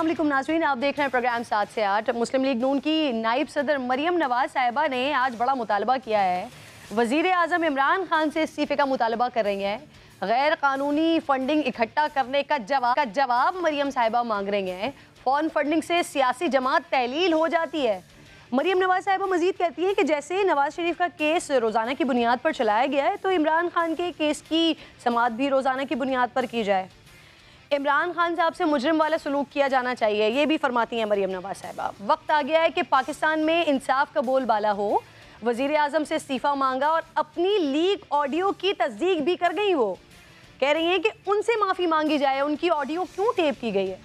अस्सलाम वालेकुम नाज़रीन, आप देख रहे हैं प्रोग्राम 7 से 8। मुस्लिम लीग नून की नायब सदर मरियम नवाज साहिबा ने आज बड़ा मुतालबा किया है। वज़ीर आज़म इमरान खान से इस्तीफ़े का मुतालबा कर रही हैं। गैर कानूनी फंडिंग इकट्ठा करने का जवाब मरियम साहिबा मांग रही हैं। फॉरेन फंडिंग से सियासी जमात तहलील हो जाती है। मरियम नवाज साहिबा मजीद कहती हैं कि जैसे नवाज शरीफ का केस रोज़ाना की बुनियाद पर चलाया गया है, तो इमरान खान के केस की समाअत भी रोज़ाना की बुनियाद पर की जाए। इमरान खान साहब से मुजरिम वाला सलूक किया जाना चाहिए, ये भी फरमाती हैं मरियम नवाज साहिबा। वक्त आ गया है कि पाकिस्तान में इंसाफ का बोलबाला हो। वज़ीर आज़म से इस्तीफ़ा मांगा और अपनी लीक ऑडियो की तस्दीक भी कर गई। वो कह रही हैं कि उनसे माफ़ी मांगी जाए, उनकी ऑडियो क्यों टेप की गई है।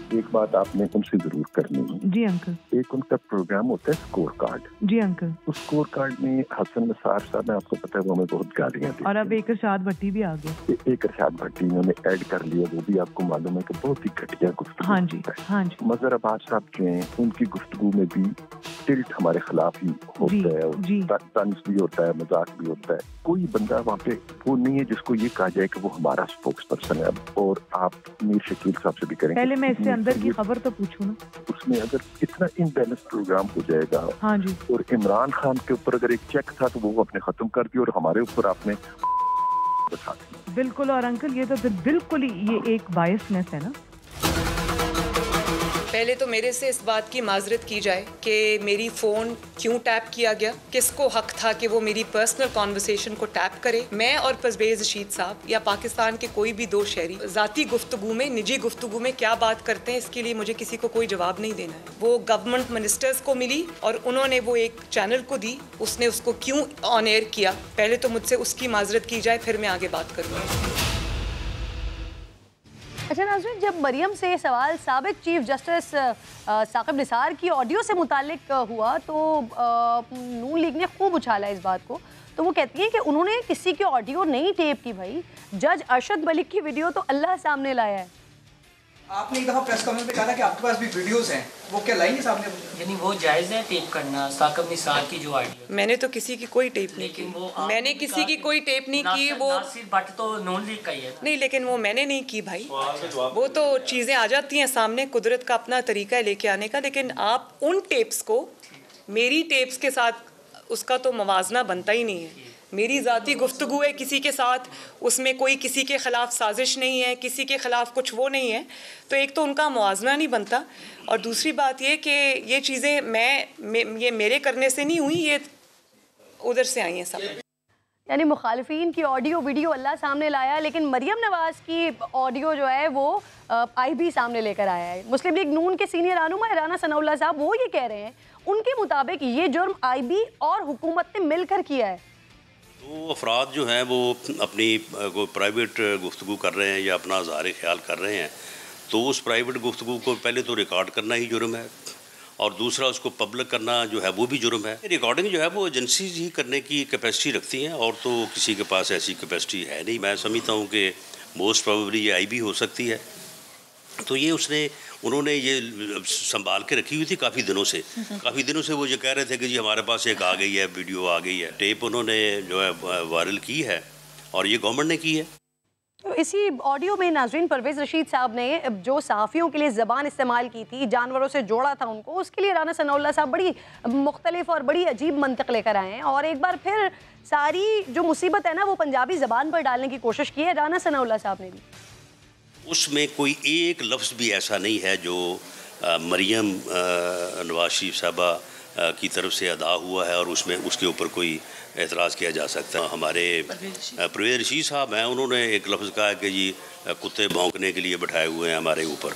एक बात आपने उनसे जरूर करनी है। जी अंकल। एक उनका प्रोग्राम होता है स्कोर कार्ड। जी अंकल। उस स्कोर कार्ड में हसन निसार साहब, आपको पता है, वो हमें बहुत गालियां दी। और अब एक इरशाद भट्टी भी आ गया। एक इरशाद भट्टी इन्होंने ऐड कर लिया, वो भी आपको मालूम है कि बहुत ही घटिया गुफ्तगू। हाँ जी, हाँ जी। मजहर अब्बास साहब जो हैं, उनकी गुफ्तगू में भी टिल्ट हमारे खिलाफ ही होता है, तंज भी होता है, मजाक भी होता है। कोई बंदा वहाँ पे वो नहीं है जिसको ये कहा जाए कि वो हमारा स्पोक्स पर्सन है। और आप मीर शकील साहब से भी करेंगे, पहले मैं इससे अंदर की खबर तो पूछूं ना। उसमें अगर इतना इनबैलेंस प्रोग्राम हो जाएगा, हाँ जी, और इमरान खान के ऊपर अगर एक चेक था तो वो आपने खत्म कर दिया और हमारे ऊपर आपने बता दिया। बिल्कुल। और अंकल ये तो फिर बिल्कुल ही ये एक बायसनेस है ना। पहले तो मेरे से इस बात की माजरत की जाए कि मेरी फ़ोन क्यों टैप किया गया, किसको हक था कि वो मेरी पर्सनल कॉन्वर्सेशन को टैप करे। मैं और परवेज़ रशीद साहब या पाकिस्तान के कोई भी दो शहरी ज़ाती गुफ्तगू में, निजी गुफ्तगू में क्या बात करते हैं, इसके लिए मुझे किसी को कोई जवाब नहीं देना है। वो गवर्नमेंट मिनिस्टर्स को मिली और उन्होंने वो एक चैनल को दी, उसने उसको क्यों ऑन एयर किया, पहले तो मुझसे उसकी माजरत की जाए, फिर मैं आगे बात करूँगी। अच्छा नाज़रीन, जब मरियम से सवाल साबिक चीफ जस्टिस साकिब निसार की ऑडियो से मुतालिक हुआ तो नून लीग ने खूब उछाला इस बात को। तो वो कहती हैं कि उन्होंने किसी की ऑडियो नहीं टेप की भाई, जज अरशद मलिक की वीडियो तो अल्लाह सामने लाया है। आपने एक दफ़ा प्रेस कॉन्फ्रेंस में कहा था कि आपके पास भी वीडियोस हैं, वो क्या लाएंगे सामने? यानी वो जायज़ है टेप करना साकिब निसार की जो ऑडियो? मैंने तो किसी की कोई टेप नहीं की, मैंने किसी की कोई टेप नहीं की। वो नासिर भट्ट तो नून लीग का ही है नहीं, लेकिन वो मैंने नहीं की भाई। वो तो चीज़ें आ जाती हैं सामने, कुदरत का अपना तरीका है लेके आने का। लेकिन आप उन टेप्स को मेरी टेप्स के साथ, उसका तो मवाजना बनता ही नहीं है। मेरी ज़ाती गुफ्तगू है किसी के साथ, उसमें कोई किसी के ख़िलाफ़ साजिश नहीं है, किसी के ख़िलाफ़ कुछ वो नहीं है, तो एक तो उनका मुआवजा नहीं बनता। और दूसरी बात ये कि ये चीज़ें ये मेरे करने से नहीं हुई, ये उधर से आई हैं सब। यानी मुखालिफिन की ऑडियो वीडियो अल्लाह सामने लाया, लेकिन मरियम नवाज़ की ऑडियो जो है वो IB सामने लेकर आया है। मुस्लिम लीग नून के सीनियर रहनुमा राना सनाउल्लाह साहब वो ये कह रहे हैं, उनके मुताबिक ये जुर्म IB और हुकूमत ने मिलकर किया है। तो अफराद जो हैं वो अपनी कोई प्राइवेट गुफ्तगू कर रहे हैं या अपना इज़हार ख्याल कर रहे हैं, तो उस प्राइवेट गुफ्तगू को पहले तो रिकॉर्ड करना ही जुर्म है, और दूसरा उसको पब्लिक करना जो है वो भी जुर्म है। रिकॉर्डिंग जो है वो एजेंसीज ही करने की कैपेसिटी रखती हैं, और तो किसी के पास ऐसी कैपेसिटी है नहीं। मैं समझता हूँ कि मोस्ट प्रोबेबली ये IB हो सकती है। तो ये उन्होंने ये संभाल के रखी हुई थी काफ़ी दिनों से। काफ़ी दिनों से वो ये कह रहे थे कि जी हमारे पास एक आ गई है, वीडियो आ गई है, टेप उन्होंने जो है वायरल की है, और ये गवर्नमेंट ने की है। तो इसी ऑडियो में नाज़रीन परवेज़ रशीद साहब ने जो सहाफ़ियों के लिए ज़बान इस्तेमाल की थी, जानवरों से जोड़ा था उनको, उसके लिए राना सनाउल्लाह साहब बड़ी मुख्तलिफ और बड़ी अजीब मंतक लेकर आए हैं। और एक बार फिर सारी जो मुसीबत है ना वो पंजाबी ज़बान पर डालने की कोशिश की है राना सनाउल्लाह साहब ने भी। उसमें कोई एक लफ्ज़ भी ऐसा नहीं है जो मरियम नवाज शरीफ साहबा की तरफ से अदा हुआ है और उसमें उसके ऊपर कोई एतराज़ किया जा सकता है। हमारे परवेज़ रशीद साहब हैं, उन्होंने एक लफ्ज़ कहा है कि जी कुत्ते भौंकने के लिए बैठाए हुए हैं हमारे ऊपर।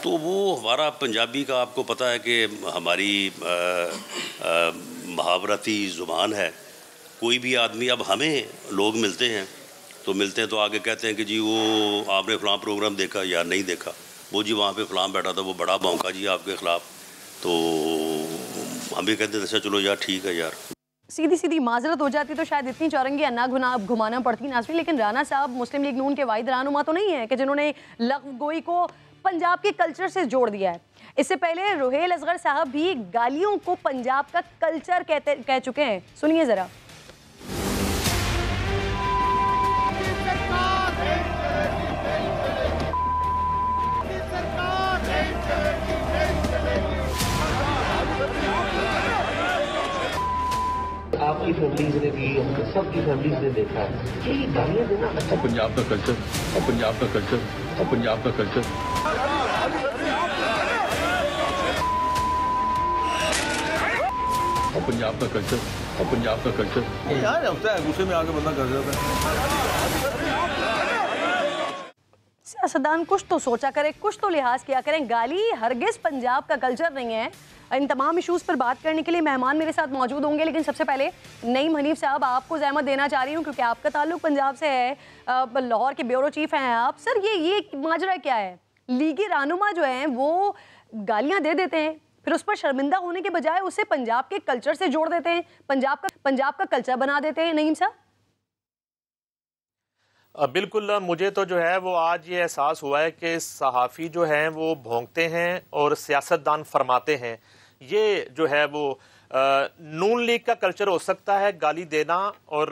तो वो हमारा पंजाबी का आपको पता है कि हमारी मुहावरती ज़ुबान है। कोई भी आदमी, अब हमें लोग मिलते हैं तो आगे कहते हैं कि जी वो आपने फ़लाँ प्रोग्राम देखा या नहीं देखा, वो जी वहाँ पे फ़लाँ बैठा था, वो बड़ा भौंका जी आपके ख़िलाफ़, तो हम भी कहते थे चलो यार ठीक है यार। सीधी सीधी माजरत हो जाती तो शायद इतनी चौरंगी ना घुमाना पड़ती नाज़रीन। लेकिन राना साहब मुस्लिम लीग नून के वाहिद रहनुमा तो नहीं है कि जिन्होंने लफ्ज़ गोई को पंजाब के कल्चर से जोड़ दिया है। इससे पहले रुहेल असगर साहब भी गालियों को पंजाब का कल्चर कह चुके हैं। सुनिए ज़रा। सबकी फैमिलीज ने देखा है कि गालियां देना अच्छा पंजाब का कल्चर और पंजाब का कल्चर और पंजाब का कल्चर और पंजाब का कल्चर और पंजाब का कल्चर यार होता है गुस्से में आके बंदा कर जाता है। सियासतदान कुछ तो सोचा करें, कुछ तो लिहाज किया करें। गाली हरगिज पंजाब का कल्चर नहीं है। इन तमाम इश्यूज़ पर बात करने के लिए मेहमान मेरे साथ मौजूद होंगे, लेकिन सबसे पहले नईम हनीफ साहब आपको ज़हमत देना चाह रही हूँ क्योंकि आपका ताल्लुक पंजाब से है, लाहौर के ब्यूरो चीफ हैं आप। सर ये माजरा क्या है? लीगी रहनुमा जो हैं वो गालियाँ दे देते हैं, फिर उस पर शर्मिंदा होने के बजाय उसे पंजाब के कल्चर से जोड़ देते हैं, पंजाब का कल्चर बना देते हैं। नईम साहब बिल्कुल, मुझे तो जो है वो आज ये एहसास हुआ है कि सहाफ़ी जो हैं वो भोंकते हैं और सियासतदान फरमाते हैं। ये जो है वो नून लीग का कल्चर हो सकता है गाली देना, और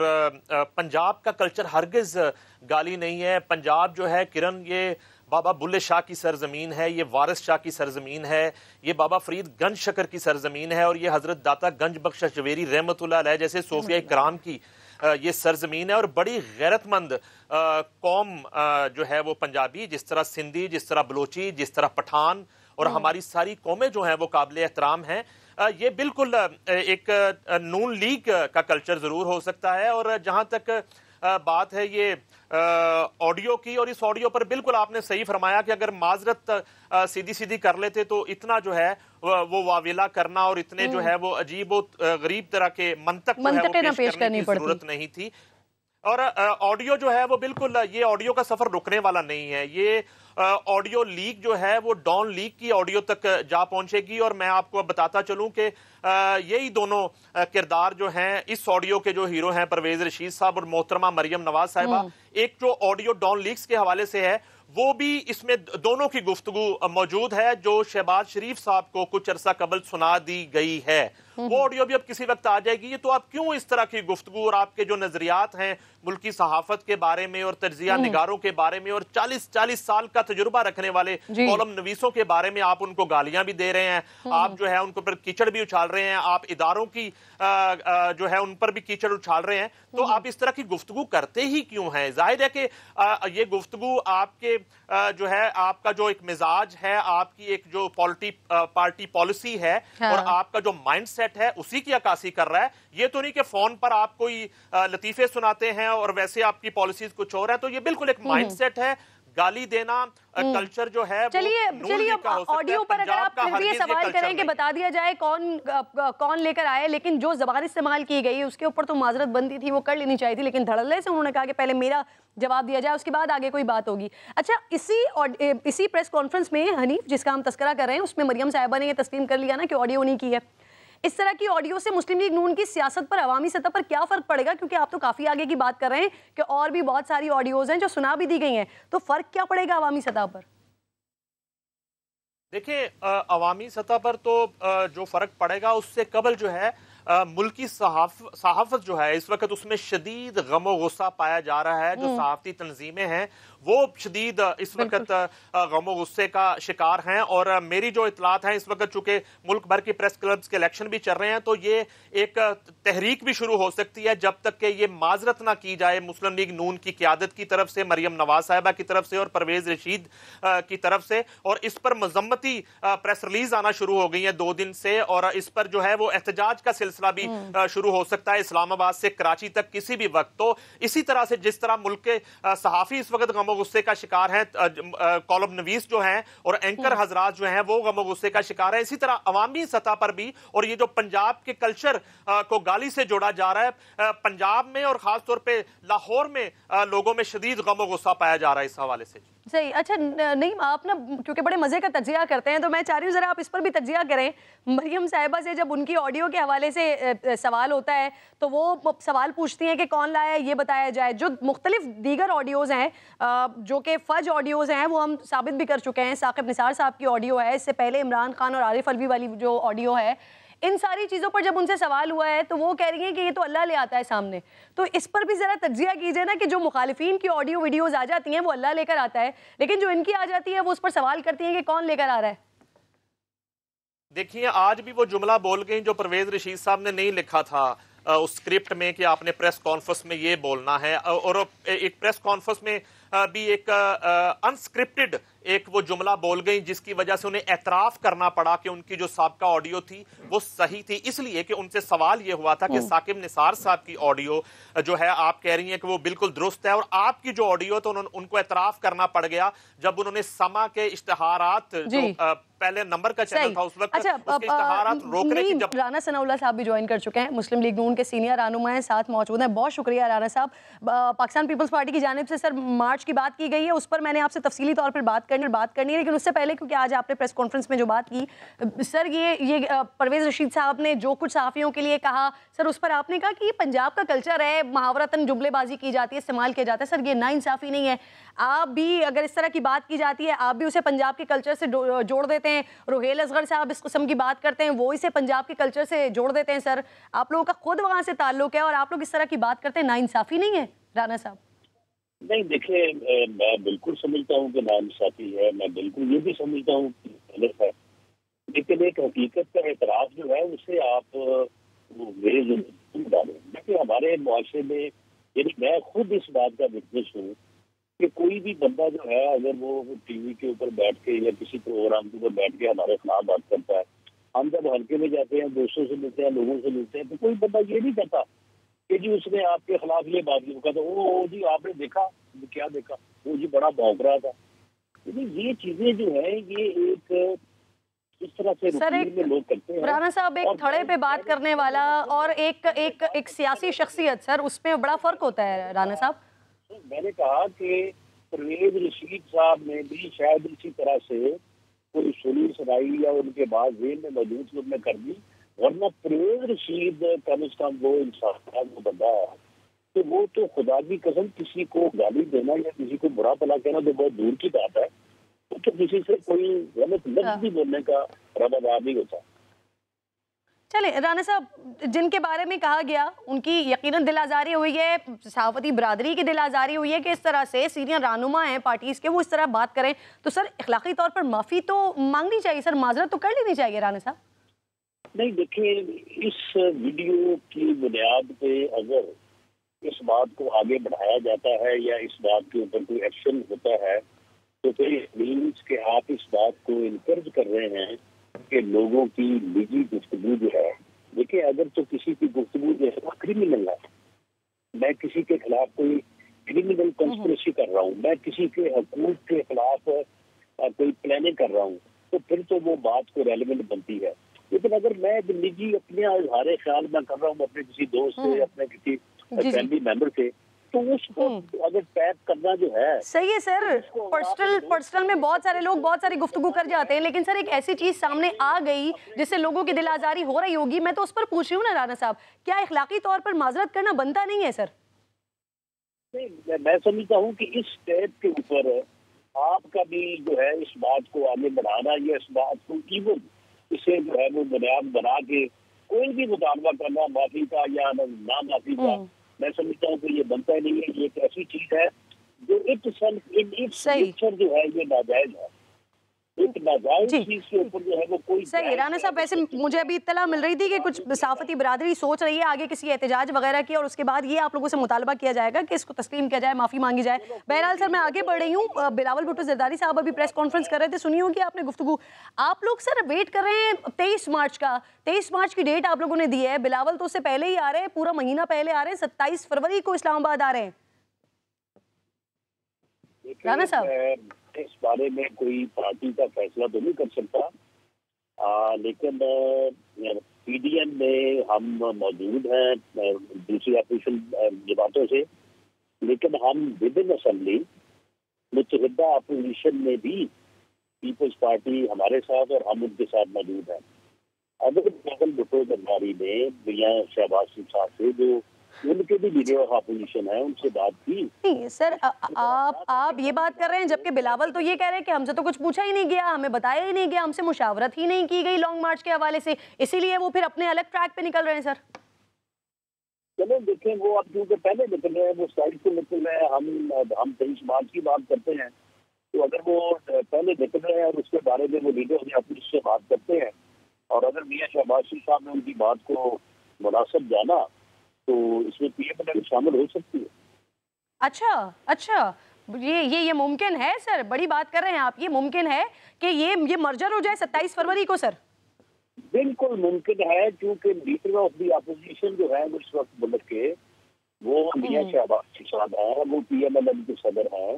पंजाब का कल्चर हरगिज़ गाली नहीं है। पंजाब जो है किरण, ये बाबा बुल्ले शाह की सरजमीन है, ये वारिस शाह की सरजमीन है, ये बाबा फरीद गंज शकर की सरजमीन है, और ये हज़रत दाता गंज बख्श जवेरी रहमतुल्लाह अलैह जैसे सूफिया कराम की ये सरजमीन है। और बड़ी गैरतमंद कौम जो है वो पंजाबी, जिस तरह सिंधी, जिस तरह बलोची, जिस तरह पठान, और हमारी सारी कौमें जो हैं वो काबिल एहतराम हैं। ये बिल्कुल एक नून लीग का कल्चर ज़रूर हो सकता है। और जहाँ तक बात है ये ऑडियो की, और इस ऑडियो पर बिल्कुल आपने सही फरमाया कि अगर माजरत सीधी सीधी कर लेते तो इतना जो है वो वाविला करना और इतने जो है वो अजीब व गरीब तरह के मंतक जो है वो पेश करने की जरूरत नहीं थी। और ऑडियो जो है वो बिल्कुल, ये ऑडियो का सफर रुकने वाला नहीं है। ये ऑडियो लीक जो है वो डॉन लीक की ऑडियो तक जा पहुंचेगी। और मैं आपको बताता चलूं कि यही दोनों किरदार जो हैं इस ऑडियो के जो हीरो हैं, परवेज रशीद साहब और मोहतरमा मरियम नवाज साहिबा, एक जो ऑडियो डॉन लीक्स के हवाले से है वो भी इसमें दोनों की गुफ्तगू मौजूद है, जो शहबाज शरीफ साहब को कुछ अरसा कबल सुना दी गई है। वो ऑडियो भी अब किसी वक्त आ जाएगी। ये तो आप क्यों इस तरह की गुफ्तगू और आपके जो नजरियात हैं मुल्की सहाफत के बारे में और तर्जिया निगारों के बारे में और 40 साल का तजुर्बा रखने वाले कॉलम नवीसों के बारे में आप उनको गालियां भी दे रहे हैं, आप जो है उनको पर कीचड़ भी उछाल रहे हैं, आप इदारों की जो है उन पर भी कीचड़ उछाल रहे हैं, तो आप इस तरह की गुफ्तगू करते ही क्यों हैं? जाहिर है कि ये गुफ्तगू आपके जो है आपका जो एक मिजाज है, आपकी एक जो पार्टी पॉलिसी है और आपका जो माइंड सेट है उसी की अक्कासी कर रहा है। ये तो नहीं कि फोन पर आप कोई लतीफे सुनाते हैं और वैसे आपकी पॉलिसीज कुछ और है। तो ये बिल्कुल एक माइंड सेट है। गाली देना कल्चर जो है, चलिए ऑडियो पर अगर आप फिर भी सवाल करें कि बता दिया जाए कौन लेकर आए, लेकिन जो जबान इस्तेमाल की गई उसके ऊपर तो माजरत बनती थी, वो कर लेनी चाहिए थी, लेकिन धड़ल्ले से उन्होंने कहा कि पहले मेरा जवाब दिया जाए, उसके बाद आगे कोई बात होगी। अच्छा, इसी प्रेस कॉन्फ्रेंस में हनीफ जिसका हम तस्करा कर रहे हैं उसमें मरियम साहिबा ने यह तस्लीम कर लिया ना कि ऑडियो नहीं की है। इस तरह की ऑडियो से मुस्लिम लीग नून की सियासत पर, अवामी सतह पर क्या फर्क पड़ेगा? क्योंकि आप तो काफी आगे की बात कर रहे हैं कि और भी बहुत सारी ऑडियोज हैं जो सुना भी दी गई हैं, तो फर्क क्या पड़ेगा अवामी सतह पर? देखिए, अवामी सतह पर तो जो फर्क पड़ेगा उससे कबल जो है मुल्की सहाफत जो है इस वक्त उसमें शदीद गम गुस्सा पाया जा रहा है। जो सहाफती तंजीमें हैं वो शदीद इस वक्त गम गुस्से का शिकार हैं। और मेरी जो इतलात हैं इस वक्त चूंकि मुल्क भर के प्रेस क्लब्स के इलेक्शन भी चल रहे हैं, तो ये एक तहरीक भी शुरू हो सकती है जब तक कि ये माजरत ना की जाए मुस्लिम लीग नून की क़यादत की तरफ से, मरियम नवाज साहिबा की तरफ से और परवेज रशीद की तरफ से। और इस पर मजम्मती प्रेस रिलीज आना शुरू हो गई है 2 दिन से, और इस पर जो है वो एहतजाज का सिलसिला भी शुरू हो सकता है इस्लामाबाद से कराची तक किसी भी वक्त। तो इसी तरह से जिस तरह मुल्क के सहाफी इस वक्त गमो गुस्से का शिकार हैं, कॉलम नवीस जो हैं और एंकर हजरात जो हैं वो गमो गुस्से का शिकार है, इसी तरह अवामी सतह पर भी। और ये जो पंजाब के कल्चर को गाली से जोड़ा जा रहा है, पंजाब में और खासतौर पे लाहौर में लोगों में शदीद गमो गुस्सा पाया जा रहा है इस हवाले से। सही। अच्छा, नहीं आप ना क्योंकि बड़े मजे का तजिया करते हैं, तो मैं चाह रही हूँ जरा आप इस पर भी तजिया करें। मरियम साहिबा से जब उनकी ऑडियो के हवाले से सवाल होता है तो वो सवाल पूछती हैं कि कौन लाया है ये बताया जाए। जो मुख्तलिफ दीगर ऑडियोज़ हैं जो कि फज ऑडियोज़ हैं वो हम साबित भी कर चुके हैं। साकिब निसार साहब की ऑडियो है, इससे पहले इमरान खान और आरिफ अलवी वाली जो ऑडियो है, इन सारी चीज़ों पर जब उनसे सवाल हुआ है तो वो कह रही हैं कि ये तो अल्लाह ले आता है सामने। तो इस पर भी ज़रा तज्जिया कीजिए ना कि जो मुखालिफिन की ऑडियो वीडियोज़ आ जाती हैं वो अल्लाह लेकर आता है, लेकिन जो इनकी आ जाती है वो उस पर सवाल करती हैं कि कौन लेकर आ रहा है। देखिए, आज भी वो जुमला बोल गई जो परवेज रशीद साहब ने नहीं लिखा था। उस स्क्रिप्ट में कि आपने प्रेस कॉन्फ्रेंस में ये बोलना है, और एक प्रेस कॉन्फ्रेंस में भी एक अनस्क्रिप्टेड एक वो जुमला बोल गई जिसकी वजह से उन्हें एतराफ करना पड़ा कि उनकी जो साबका ऑडियो थी वो सही थी, इसलिए कि उनसे सवाल ये हुआ था कि साकिब निसार साहब की ऑडियो जो है आप कह रही हैं कि वो बिल्कुल दुरुस्त है, और आपकी जो ऑडियो तो उनको एतराफ करना पड़ गया जब उन्होंने समा के इश्तिहारात जो पहले नंबर का चैनल था उस वक्त उसके इश्तिहारात रोकने की जब राना सनाउल्लाह साहब भी ज्वाइन कर चुके हैं, मुस्लिम लीग नून के सीनियर रहनुमा हैं, साथ मौजूद हैं। बहुत शुक्रिया राना साहब। पाकिस्तान पीपल्स पार्टी की जानिब से सर मार्च की बात की गई है, उस पर मैंने आपसे तफसीली तौर पर बात करनी है, लेकिन उससे पहले क्योंकि आज आपने प्रेस कॉन्फ्रेंस में जो बात की सर, ये परवेज रशीद साहब ने जो कुछ सहाफ़ियों के लिए कहा सर, उस पर आपने कहा कि ये पंजाब का कल्चर है, मुहावरतन जुमलेबाजी की जाती है, इस्तेमाल किया जाता है। सर, ये नाइंसाफ़ी नहीं है? आप भी अगर इस तरह की बात की जाती है, आप भी उसे पंजाब के कल्चर से जोड़ देते हैं। रुहेल असगर साहब इस किस्म की बात करते हैं, वो इसे पंजाब के कल्चर से जोड़ देते हैं। सर, आप लोगों का खुद वहाँ से ताल्लुक है और आप लोग इस तरह की बात करते हैं, नाइंसाफ़ी नहीं है राना साहब? नहीं, देखिए, मैं बिल्कुल समझता हूँ कि नाइंसाफ़ी है, मैं बिल्कुल ये भी समझता हूँ कि गलत है, लेकिन एक हकीकत का एतराफ़ जो है उसे आप डालें। देखिए, हमारे मुआशरे में, यानी मैं खुद इस बात का विटनेस हूँ कि कोई भी बंदा जो है अगर वो टीवी के ऊपर बैठ के या किसी प्रोग्राम के ऊपर बैठ के हमारे खिलाफ बात करता है, हम जब हल्के में जाते हैं, दोस्तों से मिलते हैं, लोगों से मिलते हैं, तो कोई बंदा ये नहीं कहता कि जी उसने आपके खिलाफ ये बात नहीं कहता, ओ जी आपने देखा, क्या देखा, वो जी बड़ा भौंक रहा था। ये चीजें जो है ये एक इस तरह से रूटीन में लोग करते हैं। राना साहब, एक थड़े पे बात करने वाला और एक सियासी शख्सियत, सर उसमें बड़ा फर्क होता है राना साहब। मैंने कहा कि परवेज रशीद साहब ने भी शायद इसी तरह से कोई सुनी सुनाई या उनके बाद जेल में मौजूद लोग ने कर दी, वरना परवेज रशीद कम से कम वो इंसान वो बंदा है तो वो तो खुदा की कसम किसी को गाली देना या किसी को बुरा भला कहना तो बहुत दूर की बात है, तो किसी से कोई गलत लफ्ज़ भी बोलने का रवादार नहीं होता। चले राना साहब, जिनके बारे में कहा गया उनकी यकीनन दिल आज़ारी हुई है, सहाफ़ती बरादरी की दिल आज़ारी हुई है कि इस तरह से सीनियर रहनुमा हैं पार्टीज़ के, वो इस तरह बात करें, तो सर अखलाकी तौर पर माफ़ी तो मांगनी चाहिए, सर माजरत तो कर लेनी चाहिए राना साहब। नहीं, देखिए, इस वीडियो की बुनियाद पे अगर इस बात को आगे बढ़ाया जाता है या इस बात के ऊपर कोई एक्शन होता है तो फिर मीन्स के आप इस बात को इनकरेज कर रहे हैं कि लोगों की निजी गुफ्तगू जो है, देखिए अगर तो किसी की गुफ्तगू जो है वो क्रिमिनल है, मैं किसी के खिलाफ कोई क्रिमिनल कंस्पिरेसी कर रहा हूँ, मैं किसी के हकूक के खिलाफ कोई प्लानिंग कर रहा हूँ, तो फिर तो वो बात को रेलिवेंट बनती है। लेकिन अगर मैं निजी अपने इजहार ख्याल में कर रहा हूँ अपने किसी दोस्त से, अपने किसी फैमिली मेंबर से, तो उसको अगर टैग करना जो है सही है सर। पर्सनल में बहुत सारे लोग बहुत सारी गुफ्तगू कर जाते हैं, लेकिन सर एक ऐसी चीज सामने आ गई जिससे लोगों की दिल आजारी हो रही होगी, मैं तो उस पर पूछ रही हूँ ना राना साहब, क्या इखलाकी तौर पर माजरत करना बनता नहीं है सर? नहीं, मैं समझता हूँ कि इस स्टेप के ऊपर आपका भी जो है इस बात को आगे बढ़ाना या इस बात को इवन इसे जो है वो बुनियाद बना के कोई भी मुतालबा करना माफी का या ना माफी का, मैं समझता हूँ कि ये बनता ही नहीं है। ये एक ऐसी चीज है जो इट जो है ये नाजायज है, एक नाजायज चीज के ऊपर जो है वो कोई सही। राना साहब, वैसे मुझे अभी इत्तला मिल रही थी कि कुछ सहाफती बरादरी सोच रही है आगे किसी एहतजाज वगैरह की, और उसके बाद ये आप लोगों से मुतालबा किया जाएगा कि इसको तस्लीम किया जाए, माफी मांगी जाए। बहरहाल सर मैं आगे बढ़ रही हूँ। बिलावल भुट्टो जरदारी साहब अभी प्रेस कॉन्फ्रेंस कर रहे थे, सुनी होगी आपने गुफ्तगू। आप लोग सर वेट कर रहे हैं 23 मार्च का, 23 मार्च की डेट आप लोगों ने दी है, बिलावल तो उससे पहले ही आ रहे हैं, पूरा महीना पहले आ रहे हैं, 27 फरवरी को इस्लामाबाद आ रहे हैं। राना साहब, इस बारे में कोई पार्टी का फैसला तो नहीं कर सकता, लेकिन पीडीएम में हम मौजूद हैं दूसरी अपोजिशन जमातों से, लेकिन हम विद इन असेंबली मुतहदा अपोजिशन में भी पीपल्स पार्टी हमारे साथ और हम उनके साथ मौजूद हैं। अगर बिलावल भुट्टो जरदारी ने मियां शहबाज शरीफ साहब से जो उनके भी लीडर ऑफ अपोजिशन है उनसे बात की। नहीं सर, आप ये बात कर रहे हैं जबकि बिलावल तो ये कह रहे हैं कि हमसे तो कुछ पूछा ही नहीं गया, हमें बताया ही नहीं गया, हमसे मुशावरत ही नहीं की गई लॉन्ग मार्च के हवाले से, इसीलिए वो फिर अपने अलग ट्रैक पे निकल रहे हैं। सर चलो देखें, वो अब क्योंकि पहले निकल रहे हैं, वो साइड से निकल रहे हैं, हम 23 मार्च की बात करते हैं, तो अगर वो पहले निकल रहे हैं और उसके बारे में वो लीडर ऑफ अपोजिशन से बात करते हैं और अगर मियां शहबाज शरीफ साहब ने उनकी बात को मुनासिब जाना तो इसमें पीएमएलएन शामिल हो सकती है। अच्छा, ये मुमकिन है सर? बड़ी बात कर रहे हैं आप, ये मुमकिन है कि ये मर्जर हो जाए 27 फरवरी को सर? बिल्कुल मुमकिन है, क्योंकि लीडर ऑफ द अपोजिशन जो है इस वक्त मुल्क के, वो मियां शहबाज शरीफ है, वो पीएमएलएन के सदर हैं,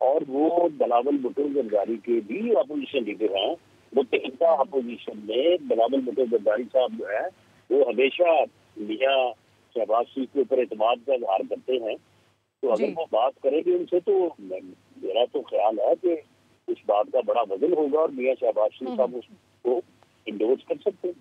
और वो बिलावल भुट्टो जरदारी के भी अपोजिशन लीडर हैं। मुत्तहिदा अपोजिशन में बिलावल भुट्टो जरदारी साहब जो है वो हमेशा मियां शहबाज शरीफ के ऊपर एतमाद का इजहार करते हैं। तो अगर वो बात करेंगे उनसे, तो मेरा तो ख्याल है कि उस बात का बड़ा वजन होगा और मियां शहबाज शरीफ साहब उसको इंडोर्स कर सकते हैं।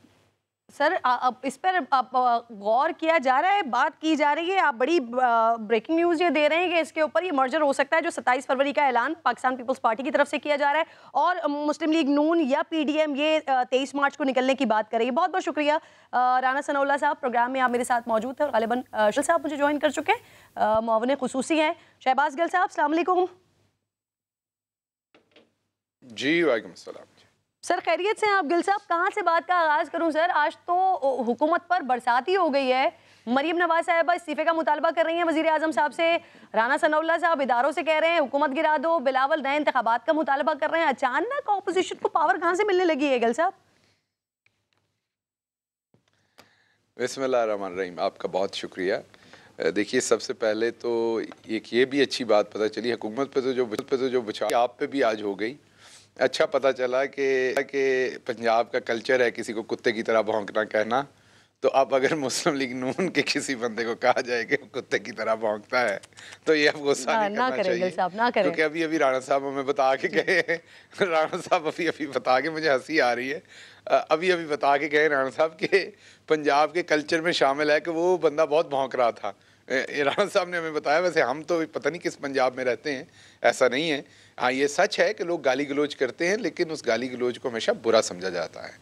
सर अब इस पर गौर किया जा रहा है, बात की जा रही है, आप बड़ी ब्रेकिंग न्यूज़ ये दे रहे हैं कि इसके ऊपर ये मर्जर हो सकता है, जो 27 फरवरी का ऐलान पाकिस्तान पीपल्स पार्टी की तरफ से किया जा रहा है, और मुस्लिम लीग नून या पीडीएम ये 23 मार्च को निकलने की बात कर रही है। बहुत बहुत शुक्रिया राना सनाउल्लाह साहब, प्रोग्राम में आप मेरे साथ मौजूद थे, और गालिबन शल साहब मुझे ज्वाइन कर चुके हैं, मुआविन खुसूसी हैं। शहबाज गिल साहब, अस्सलाम वालेकुम। जी वालेकुम सलाम। सर खैरियत से हैं आप? गिल साहब, कहाँ से बात का आगाज़ करूं सर? आज तो हुकूमत पर बरसात ही हो गई है। मरियम नवाज साहिबा इस्तीफे का मुतालबा कर रही हैं वज़ीर आज़म साहब से, राना सनाउल्लाह साहब इदारों से कह रहे हैं हुकूमत गिरा दो, बिलावल नए इंतखाबात का मुतालबा कर रहे हैं। अचानक ऑपोजिशन को पावर कहाँ से मिलने लगी है गिल साहब? बिस्मिल्लाहिर्रहमानिर्रहीम, आपका बहुत शुक्रिया। देखिए, सबसे पहले तो एक ये भी अच्छी बात पता चली, हुकूमत पे तो जो बचा आप पे भी आज हो गई। अच्छा पता चला कि पंजाब का कल्चर है किसी को कुत्ते की तरह भौंकना कहना, तो अब अगर मुस्लिम लीग नून के किसी बंदे को कहा जाए कि कुत्ते की तरह भौंकता है, तो ये अब गुस्सा नहीं करना चाहिए, क्योंकि अभी राणा साहब हमें बता के गए हैं, राणा साहब अभी बता के, मुझे हंसी आ रही है, अभी बता के गए राणा साहब के पंजाब के कल्चर में शामिल है कि वो बंदा बहुत भौंक रहा था। राणा साहब ने हमें बताया, वैसे हम तो पता नहीं किस पंजाब में रहते हैं, ऐसा नहीं है। हाँ, ये सच है कि लोग गाली गलोच करते हैं, लेकिन उस गाली गलोच को हमेशा बुरा समझा जाता है।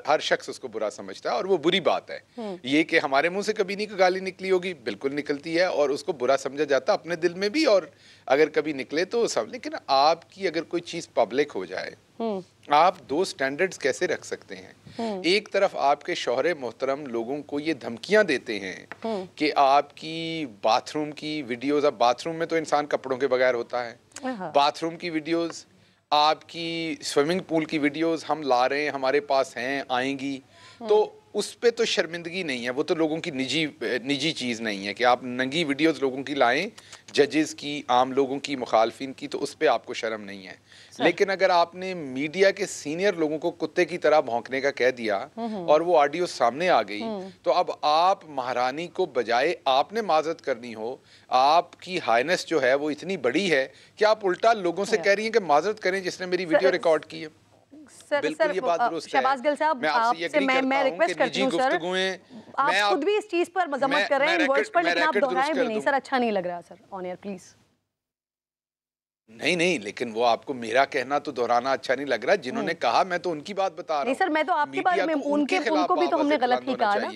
हर शख्स उसको बुरा समझता है और वो बुरी बात है। ये कि हमारे मुंह से कभी नहीं गाली निकली होगी, बिल्कुल निकलती है और उसको बुरा समझा जाता है अपने दिल में भी, और अगर कभी निकले तो सब। लेकिन आपकी अगर कोई चीज़ पब्लिक हो जाए, आप दो स्टैंडर्ड्स कैसे रख सकते हैं? एक तरफ आपके शौहरे मोहतरम लोगों को ये धमकियां देते हैं कि आपकी बाथरूम की वीडियोस, अब बाथरूम में तो इंसान कपड़ों के बगैर होता है, बाथरूम की वीडियोस, आपकी स्विमिंग पूल की वीडियोस हम ला रहे हैं, हमारे पास हैं, आएंगी, तो उस पे तो शर्मिंदगी नहीं है, वो तो लोगों की निजी चीज़ नहीं है कि आप नंगी वीडियोस लोगों की लाएं, जजेस की, आम लोगों की, मुखालफिन की, तो उस पे आपको शर्म नहीं है। लेकिन अगर आपने मीडिया के सीनियर लोगों को कुत्ते की तरह भौंकने का कह दिया और वो ऑडियो सामने आ गई, तो अब आप महारानी को बजाय आपने माजरत करनी हो, आपकी हाइनेस जो है वो इतनी बड़ी है कि आप उल्टा लोगों से कह रही हैं कि माजरत करें जिसने मेरी वीडियो रिकॉर्ड की है। बिल्कुल ये बात दुरुस्त है। शहबाज गिल साहब, मैं रिक्वेस्ट करती हूँ सर, आप खुद भी इस चीज पर मजम्मत कर रहे हैं वर्ड्स पर, लेकिन आप दोहराएं भी नहीं सर, अच्छा नहीं लग रहा सर ऑन एयर प्लीज। नहीं, लेकिन वो आपको मेरा कहना तो दोहराना अच्छा नहीं लग रहा। जिन्होंने कहा, मैं तो उनकी बात बता रहा हूँ। नहीं सर, मैं तो आपके बारे में, उनको भी तो हमने गलत ही कहा ना।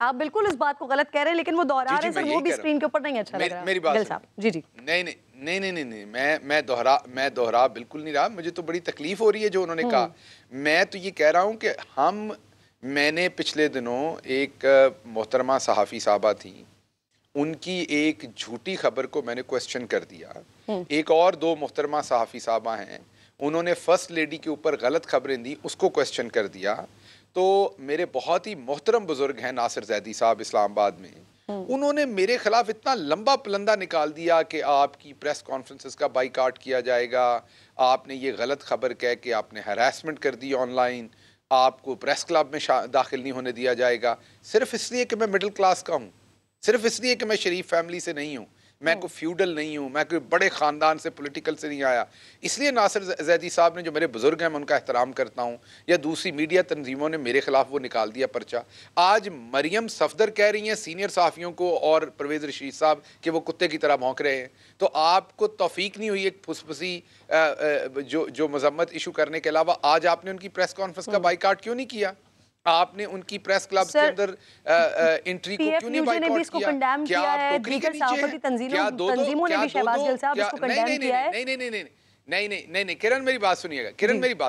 आप बिल्कुल इस बात को गलत कह रहे हैं, लेकिन वो दोहरा रहे हैं सर, वो भी स्क्रीन के ऊपर नहीं अच्छा लग रहा। मेरी बात गिल साहब जी। नहीं, मैं दोहरा बिल्कुल नहीं रहा। मुझे तो बड़ी तकलीफ हो रही है जो उन्होंने कहा। मैं तो ये कह रहा हूँ कि मैंने पिछले दिनों एक मोहतरमा सहाफ़ी साहबा थी, उनकी एक झूठी खबर को मैंने क्वेश्चन कर दिया। एक और दो मोहतरमा सहाफ़ी साहबा हैं, उन्होंने फर्स्ट लेडी के ऊपर गलत खबरें दी, उसको क्वेश्चन कर दिया। तो मेरे बहुत ही मोहतरम बुजुर्ग हैं नासिर जैदी साहब इस्लामाबाद में, उन्होंने मेरे खिलाफ इतना लंबा पलंदा निकाल दिया कि आपकी प्रेस कॉन्फ्रेंसेस का बाइकाट किया जाएगा, आपने ये गलत खबर कह के आपने हरासमेंट कर दी ऑनलाइन, आपको प्रेस क्लब में दाखिल नहीं होने दिया जाएगा, सिर्फ इसलिए कि मैं मिडिल क्लास का हूँ, सिर्फ इसलिए कि मैं शरीफ फैमिली से नहीं हूँ, मैं कोई फ्यूडल नहीं हूँ, मैं कोई बड़े ख़ानदान से पॉलिटिकल से नहीं आया। इसलिए नासिर जैदी साहब ने, जो मेरे बुज़ुर्ग हैं, मैं उनका एहतराम करता हूँ, या दूसरी मीडिया तंजीमों ने मेरे ख़िलाफ़ वो निकाल दिया पर्चा। आज मरियम सफदर कह रही हैं सीनियर सहाफ़ियों को और परवेज़ रशीद साहब कि वो कुत्ते की तरह भौंक रहे हैं, तो आपको तौफीक नहीं हुई एक फुसफुसी जो मजम्मत इशू करने के अलावा आज आपने उनकी प्रेस कॉन्फ्रेंस का बाइकाट क्यों नहीं किया? आपने उनकी प्रेस क्लब के अंदर एंट्री को क्यों नहीं बाइकआउट किया? क्या आप टोकरी के नीचे? क्या दो-दो नहीं, किरण मेरी बात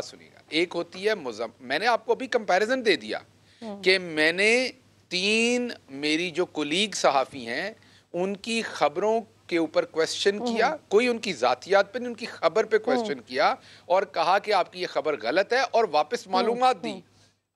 सुनिएगा, एक होती है मैंने आपको अभी कंपैरिजन दे दिया कि मैंने 3 मेरी जो कोलीग सहाफ़ी हैं उनकी खबरों के ऊपर क्वेश्चन किया, कोई उनकी जातियात पे नहीं, उनकी खबर पे क्वेश्चन किया और कहा कि आपकी ये खबर गलत है और वापस मालूमात दी।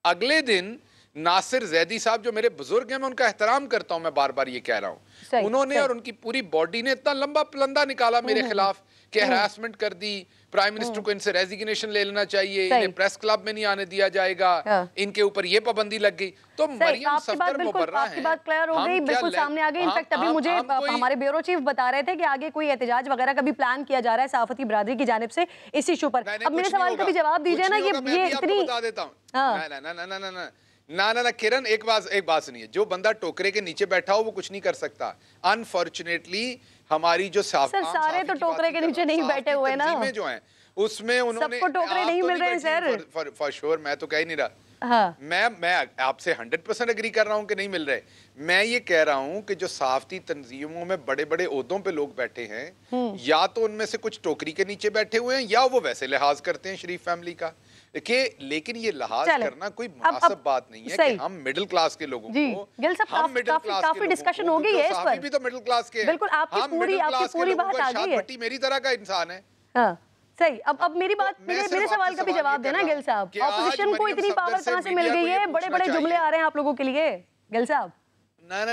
अगले दिन नासिर जैदी साहब जो मेरे बुजुर्ग हैं, मैं उनका एहतराम करता हूं, मैं बार बार ये कह रहा हूं, उन्होंने और उनकी पूरी बॉडी ने इतना लंबा पलंदा निकाला मेरे खिलाफ कि हरासमेंट कर दी, प्राइम मिनिस्टर को इनसे रेजिग्नेशन ले लेना चाहिए, इन्हें प्रेस क्लब में नहीं आने दिया जाएगा, इनके ऊपर ये पाबंदी लग गई। तो मरियम सफदर मुबर्रा आपकी बात क्लियर हो गई, बिल्कुल सामने आ गई। इनफैक्ट अभी मुझे हमारे ब्यूरो चीफ बता रहे थे कि आगे कोई एहतजाज वगैरह का भी प्लान किया जा रहा है सहाफती बिरादरी की जानिब से इस इशू पर। अब मेरे सवाल का भी जवाब दीजिए ना, ये इतनी बता देता हूँ ना किरण, एक बात सुनिए, जो बंदा टोकरे के नीचे बैठा हो वो कुछ नहीं कर सकता। अनफॉर्चुनेटली हमारी जो सारे तो टोकरे के नीचे नहीं बैठे हुए ना, जो हैं उसमें उन्होंने सबको टोकरे नहीं मिल रहे हैं सर। फॉर श्योर, मैं तो कह ही नहीं रहा। मैं आपसे 100% एग्री कर रहा हूँ कि नहीं मिल रहे। मैं ये कह रहा हूँ कि जो सहाफती तंजीमों में बड़े बड़े ओहदों पे लोग बैठे हैं, या तो उनमें से कुछ टोकरी के नीचे बैठे हुए हैं या वो वैसे लिहाज करते हैं शरीफ फैमिली का कि, लेकिन ये लिहाज करना कोई मुनासिब बात नहीं है कि हम मिडिल क्लास के लोगों को, हम मिडिल क्लास काफी डिस्कशन हो गई है इस पर, भी तो मिडिल क्लास के, बिल्कुल आपकी पूरी बात आ गई है, मेरी तरह का इंसान है। सही। अब मेरी बात, मेरे सवाल का भी जवाब देना गिल साहब, ऑपोजिशन को इतनी पावर कहां से मिल गई है? बड़े बड़े जुमले आ रहे हैं आप लोगों के लिए गिल साहब। ना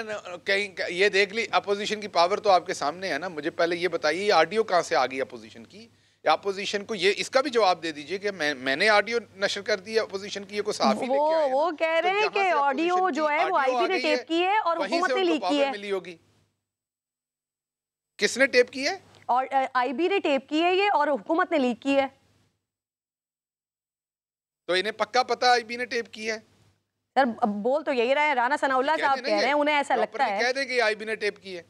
कहीं ये देख ली, अपोजिशन की पावर तो आपके सामने है ना। मुझे पहले ये बताइए, ये ऑडियो कहां से आ गई अपोजिशन की? अपोजिशन को ये इसका भी जवाब दे दीजिए कि मैंने ऑडियो नशर कर दी अपोजिशन की, ये कोई साफी लेके आया है। वो कह रहे हैं कि ऑडियो जो है वो आईबी ने टेप की है और हुकूमत ने लीक की है। मिली होगी। किसने टेप की है? और आईबी ने टेप की है ये और हुकूमत ने लीक की है। तो इन्हें पक्का पता आईबी ने टेप की है? सर अब बोल तो यही रहे हैं, राना सनाउल्लाह साहब कह रहे हैं, उन्हें ऐसा लगता है। कह दे कि आईबी ने टेप की है।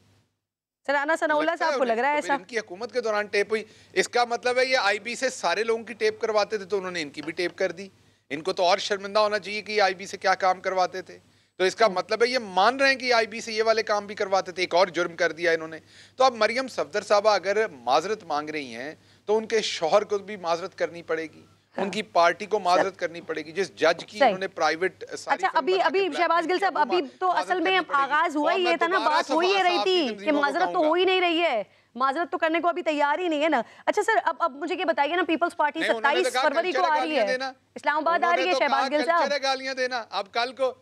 सर राना सनाउल्लाह साहब को लग रहा है ऐसा। इनकी हुकूमत के दौरान टेप हुई, इसका मतलब है ये आईबी से सारे लोगों की टेप करवाते थे, तो उन्होंने इनकी भी टेप कर दी। इनको तो और शर्मिंदा होना चाहिए कि आईबी से क्या काम करवाते थे। तो इसका मतलब है ये मान रहे हैं कि आईबी से ये वाले काम भी करवाते थे, एक और जुर्म कर दिया इन्होंने। तो अब मरियम सफदर साहबा अगर माजरत मांग रही हैं तो उनके शौहर को भी माजरत करनी पड़ेगी, उनकी पार्टी को माजरत करनी पड़ेगी, जिस जज की उन्होंने प्राइवेट। अच्छा अभी शहबाज गिल साहब, अभी तो असल में आगाज हुआ ही ये था ना, बात हो ही रही थी कि माजरत तो हो ही नहीं रही है, माजरत तो करने को अभी तैयार ही नहीं है ना। अच्छा सर अब मुझे ये बताइए ना, पीपल्स पार्टी 27 फरवरी को आ रही है, इस्लामाबाद आ रही है शहबाज गिल साहब। गालियां देना अब कल को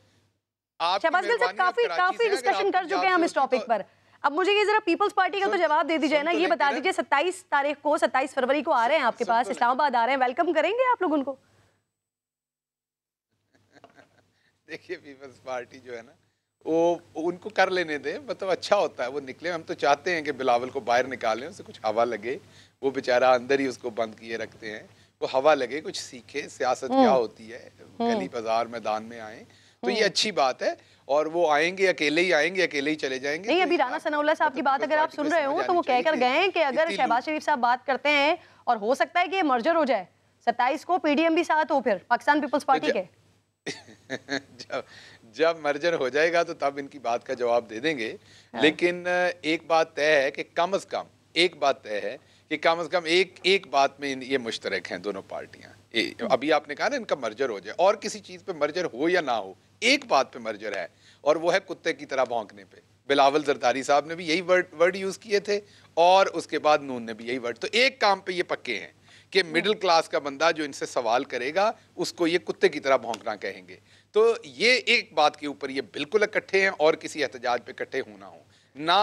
शहबाज गिल साहब काफी डिस्कशन कर चुके हैं हम इस टॉपिक पर। अब मुझे ये जरा पीपल्स पार्टी का तो जवाब दे दीजिए ना, ये बता दीजिए 27 तारीख को, 27 फरवरी को आ रहे हैं आपके पास, इस्लामाबाद आ रहे हैं, वेलकम करेंगे आप लोग उनको? देखिए पीपल्स पार्टी जो है ना, वो उनको कर लेने दें, मतलब अच्छा होता है वो निकले। हम तो चाहते हैं कि बिलावल को बाहर निकालें, उसे कुछ हवा लगे, वो बेचारा अंदर ही उसको बंद किए रखते हैं, वो हवा लगे, कुछ सीखे सियासत क्या होती है, गली बाजार मैदान में आए, तो ये अच्छी बात है। और वो आएंगे, अकेले ही आएंगे, अकेले ही चले जाएंगे। नहीं, अभी राना सनाउल्लाह साहब की बात अगर आप सुन रहे हो तो वो कहकर गए हैं कि अगर शहबाज शरीफ साहब बात करते हैं और हो सकता है कि ये मर्जर हो जाए 27 को, पीडीएम भी साथ हो फिर पाकिस्तान पीपल्स पार्टी के। जब मर्जर हो जाएगा तो तब इनकी बात का जवाब दे देंगे। लेकिन एक बात तय है कि कम से कम एक बात तय है कि कम से कम एक बात में ये मुश्तरक हैं दोनों पार्टियां। अभी आपने कहा ना इनका मर्जर हो जाए, और किसी चीज पे मर्जर हो या ना हो, एक बात पे मर्जर है और वो है कुत्ते की तरह भौंकने पे। बिलावल जरदारी साहब ने भी यही वर्ड यूज किए थे और उसके बाद नून ने भी यही वर्ड। तो एक काम पे ये पक्के हैं कि मिडिल क्लास का बंदा जो इनसे सवाल करेगा उसको ये कुत्ते की तरह भौंकना कहेंगे। तो ये एक बात के ऊपर ये बिल्कुल इकट्ठे हैं और किसी एहतजाज पे इकट्ठे होना हो ना।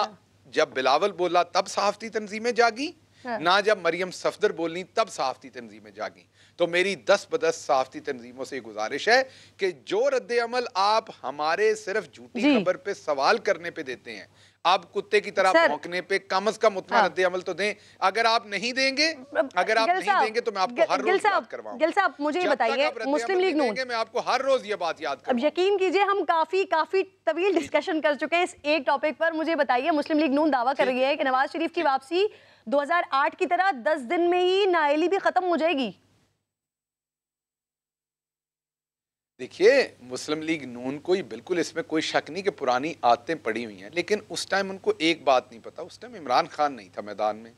जब बिलावल बोला तब सहाफती तंजीमें जागी, ना जब मरियम सफदर बोलनी तब सहाफती तंजीमें जागी। तो मेरी 10 ब10 सहाफती तंजीमों से गुजारिश है कि जो रद्द अमल आप हमारे सिर्फ झूठी खबर पे सवाल करने पे देते हैं, आप कुत्ते की तरह भौंकने पे कम से कम उतना रद्द अमल तो दें। अगर आप नहीं देंगे, तो मैं आपको हर रोज याद करवाऊंगा। गिल साहब मुझे ये बताइए, मुस्लिम लीग नून, मैं आपको हर रोज ये बात याद करूंगा। अब यकीन कीजिए हम काफी तवील डिस्कशन कर चुके हैं इस एक टॉपिक पर। मुझे बताइए, मुस्लिम लीग नून दावा कर रही है कि नवाज शरीफ की वापसी 2008 की तरह 10 दिन में ही नाअहली भी खत्म हो जाएगी। देखिए मुस्लिम लीग नून को बिल्कुल इसमें कोई शक नहीं कि पुरानी आदतें पड़ी हुई हैं, लेकिन उस टाइम उनको एक बात नहीं पता, उस टाइम इमरान खान नहीं था मैदान में,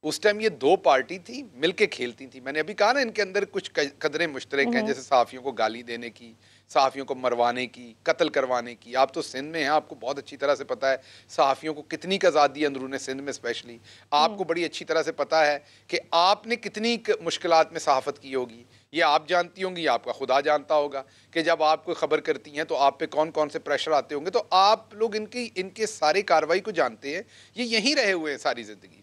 उस टाइम ये दो पार्टी थी, मिलके खेलती थी। मैंने अभी कहा ना, इनके अंदर कुछ कदरें मुश्तरक हैं, जैसे सहाफ़ियों को गाली देने की, सहाफ़ियों को मरवाने की, कत्ल करवाने की। आप तो सिंध में हैं, आपको बहुत अच्छी तरह से पता है सहाफ़ियों को कितनी आज़ादी है अंदरूनी सिंध में स्पेशली। आपको बड़ी अच्छी तरह से पता है कि आपने कितनी मुश्किलात में सहाफ़त की होगी, ये आप जानती होंगी, आपका खुदा जानता होगा कि जब आप कोई ख़बर करती हैं तो आप पे कौन कौन से प्रेशर आते होंगे। तो आप लोग इनके सारे कार्रवाई को जानते हैं, ये यहीं रहे हुए हैं सारी ज़िंदगी।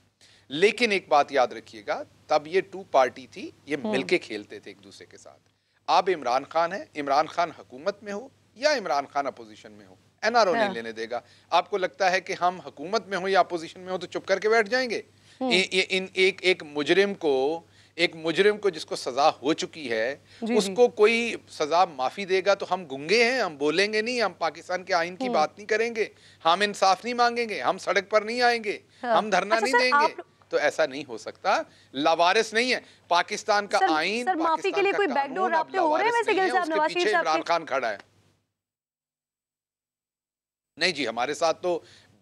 लेकिन एक बात याद रखिएगा, तब ये टू पार्टी थी, ये मिलके खेलते थे एक दूसरे के साथ। अब इमरान खान है, इमरान खान हुकूमत में हो या इमरान खान अपोजिशन में हो, एनआरओ नहीं लेने देगा। आपको लगता है कि हम हुकूमत में हो या अपोजिशन में हो तो चुप करके बैठ जाएंगे? एक मुजरिम को जिसको सजा हो चुकी है, उसको कोई सजा माफी देगा तो हम गुंगे हैं? हम बोलेंगे नहीं, हम पाकिस्तान के आइन की बात नहीं करेंगे, हम इंसाफ नहीं मांगेंगे, हम सड़क पर नहीं आएंगे, हम धरना नहीं देंगे? तो ऐसा नहीं हो सकता। लावारिस नहीं है पाकिस्तान का आइन। सर, माफी के लिए कोई बैकडोर राब्ते हो रहे हैं वैसे गिल साहब, नवाज शरीफ साहब? इमरान खान खड़ा है। नहीं जी, हमारे साथ तो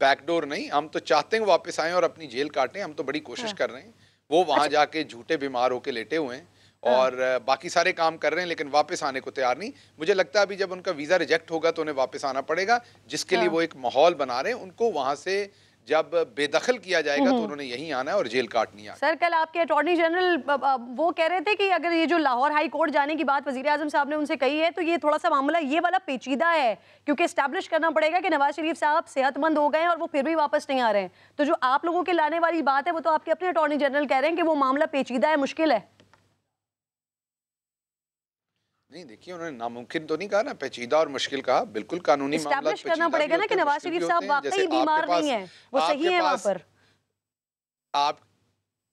बैकडोर नहीं, हम तो चाहते हैं वापस आए और अपनी जेल काटें। हम तो बड़ी कोशिश कर रहे हैं। वो वहां जाके झूठे बीमार होके लेटे हुए हैं और बाकी सारे काम कर रहे हैं, लेकिन वापस आने को तैयार नहीं। मुझे लगता है अभी जब उनका वीजा रिजेक्ट होगा तो उन्हें वापस आना पड़ेगा, जिसके लिए वो एक माहौल बना रहे हैं। उनको वहां से जब बेदखल किया जाएगा तो उन्होंने यहीं आना है और जेल काटनी है। सर, कल आपके अटॉर्नी जनरल वो कह रहे थे कि अगर ये जो लाहौर हाई कोर्ट जाने की बात वजीर आजम साहब ने उनसे कही है तो ये थोड़ा सा मामला ये वाला पेचीदा है, क्योंकि एस्टैब्लिश करना पड़ेगा कि नवाज शरीफ साहब सेहतमंद हो गए और वो फिर भी वापस नहीं आ रहे हैं। तो जो आप लोगों के लाने वाली बात है वो तो आपके अपने अटॉर्नी जनरल कह रहे हैं कि वो मामला पेचीदा है, मुश्किल है। नहीं, देखिए, उन्होंने नामुमकिन तो नहीं कहा ना, पेचीदा और मुश्किल कहा। बिल्कुल कानूनी मामला करना पड़ेगा ना कि नवाज शरीफ साहब वाकई बीमार नहीं है, वो सही है वहां पर।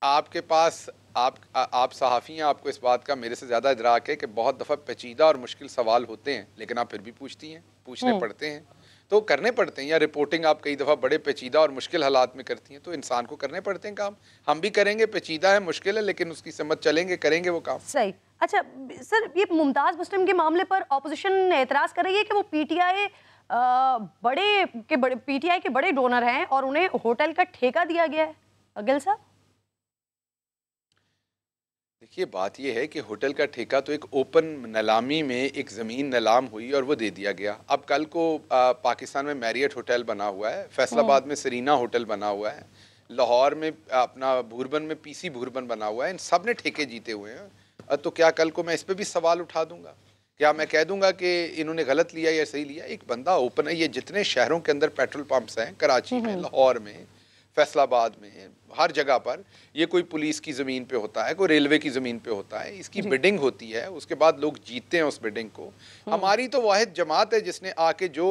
आपके पास आप सहाफ़ी हैं, आपको इस बात का मेरे से ज़्यादा इदराक है कि बहुत दफ़ा पेचीदा और मुश्किल सवाल होते हैं, लेकिन आप फिर भी पूछती हैं, पूछने पड़ते हैं तो करने पड़ते हैं। या रिपोर्टिंग आप कई दफ़ा बड़े पेचीदा और मुश्किल हालात में करती हैं तो इंसान को करने पड़ते हैं काम। हम भी करेंगे, पेचीदा है, मुश्किल है, लेकिन उसकी समझ चलेंगे, करेंगे वो काम। सही। अच्छा सर, ये मुमताज़ मुस्लिम के मामले पर ऑपोजिशन एतराज़ कर रही है कि वो पीटीआई के बड़े डोनर हैं और उन्हें होटल का ठेका दिया गया है। गिल साहब, देखिए, बात यह है कि होटल का ठेका तो एक ओपन नीलामी में एक ज़मीन नीलाम हुई और वो दे दिया गया। अब कल को पाकिस्तान में मैरियट होटल बना हुआ है, फैसलाबाद में सरीना होटल बना हुआ है, लाहौर में अपना भूरबन में पीसी भूरबन बना हुआ है। इन सब ने ठेके जीते हुए हैं। तो क्या कल को मैं इस पर भी सवाल उठा दूंगा? क्या मैं कह दूंगा कि इन्होंने गलत लिया या सही लिया? एक बंदा ओपन है। ये जितने शहरों के अंदर पेट्रोल पंप्स हैं, कराची में, लाहौर में, फैसलाबाद में, हर जगह पर, ये कोई पुलिस की ज़मीन पे होता है, कोई रेलवे की ज़मीन पे होता है, इसकी बिडिंग होती है, उसके बाद लोग जीतते हैं उस बिडिंग को। हमारी तो वाहिद जमात है जिसने आके जो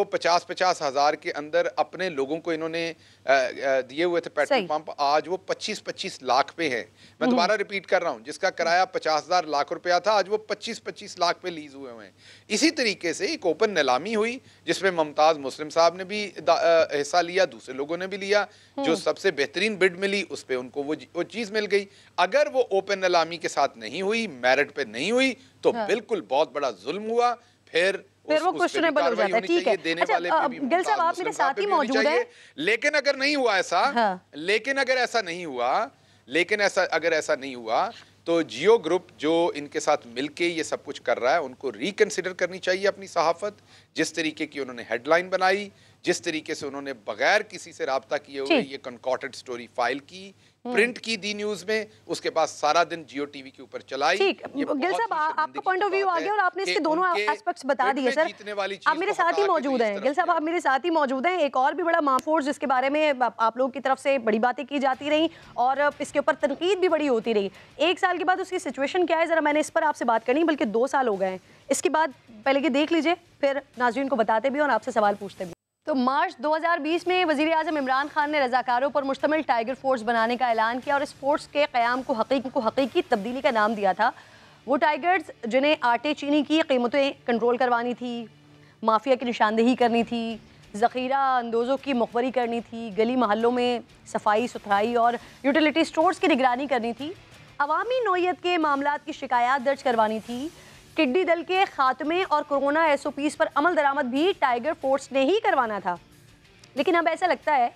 50-50 हज़ार के अंदर अपने लोगों को इन्होंने दिए हुए थे पेट्रोल पंप, आज वो 25-25 लाख पे है। मैं दोबारा रिपीट कर रहा हूँ, जिसका किराया 50,000 लाख रुपया था, आज वो 25-25 लाख पे लीज हुए हैं। इसी तरीके से एक ओपन नीलामी हुई जिसमें मुमताज़ मुस्लिम साहब ने भी हिस्सा लिया, दूसरे लोगों ने भी लिया। जो सबसे बेहतरीन बिड मिली उस पर उनको वो चीज़ मिल गई। अगर वो ओपन नीलामी के साथ नहीं हुई, मेरिट पे नहीं हुई, तो बिल्कुल बहुत बड़ा जुल्म हुआ। फिर वो क्वेश्चनेबल हो जाता है। ठीक है। अच्छा, गिल साहब, आप मेरे साथ ही मौजूद हैं। लेकिन अगर नहीं हुआ ऐसा, अगर ऐसा नहीं हुआ तो जियो ग्रुप जो इनके साथ मिलके ये सब कुछ कर रहा है, उनको रिकंसिडर करनी चाहिए अपनी सहाफत। जिस तरीके की उन्होंने हेडलाइन बनाई, जिस तरीके से उन्होंने बगैर किसी से राब्ता किए हुए ये कॉन्कॉर्डेड स्टोरी फाइल की, प्रिंट की दी न्यूज में, उसके बाद सारा दिन जियो टीवी के ऊपर चलाई। ठीक, गिल साहब, आपका पॉइंट ऑफ व्यू आ गया और आपने इसके दोनों एस्पेक्ट्स बता दिए। सर, आप मेरे साथ ही मौजूद हैं। गिल साहब, आप मेरे साथ ही मौजूद हैं। एक और भी बड़ा मामफोर्स जिसके बारे में आप लोगों की तरफ से बड़ी बातें की जाती रही और इसके ऊपर तनकीद भी बड़ी होती रही। 1 साल के बाद उसकी सिचुएशन क्या है, जरा मैंने इस पर आपसे बात करनी, बल्कि 2 साल हो गए हैं। इसके बाद पहले कि देख लीजिए, फिर नाज़रीन को बताते भी और आपसे सवाल पूछते भी। तो मार्च 2020 में वज़ीर आज़म इमरान खान ने रज़ाकारों पर मुश्तमिल टाइगर फोर्स बनाने का ऐलान किया और इस फोर्स के क़याम को हकीकी तब्दीली का नाम दिया था। वो टाइगर्स जिन्हें आटे चीनी की कीमतें कंट्रोल करवानी थी, माफिया की निशानदेही करनी थी, ज़ख़ीरा अंदोज़ों की मुखबरी करनी थी, गली महल्लों में सफाई सुथराई और यूटिलिटी स्टोर्स की निगरानी करनी थी, अवामी नौइयत के मामलात की शिकायत दर्ज करवानी थी, टिड्डी दल के खात्मे और कोरोना SOPs पर अमल दरामद भी टाइगर फोर्स ने ही करवाना था। लेकिन अब ऐसा लगता है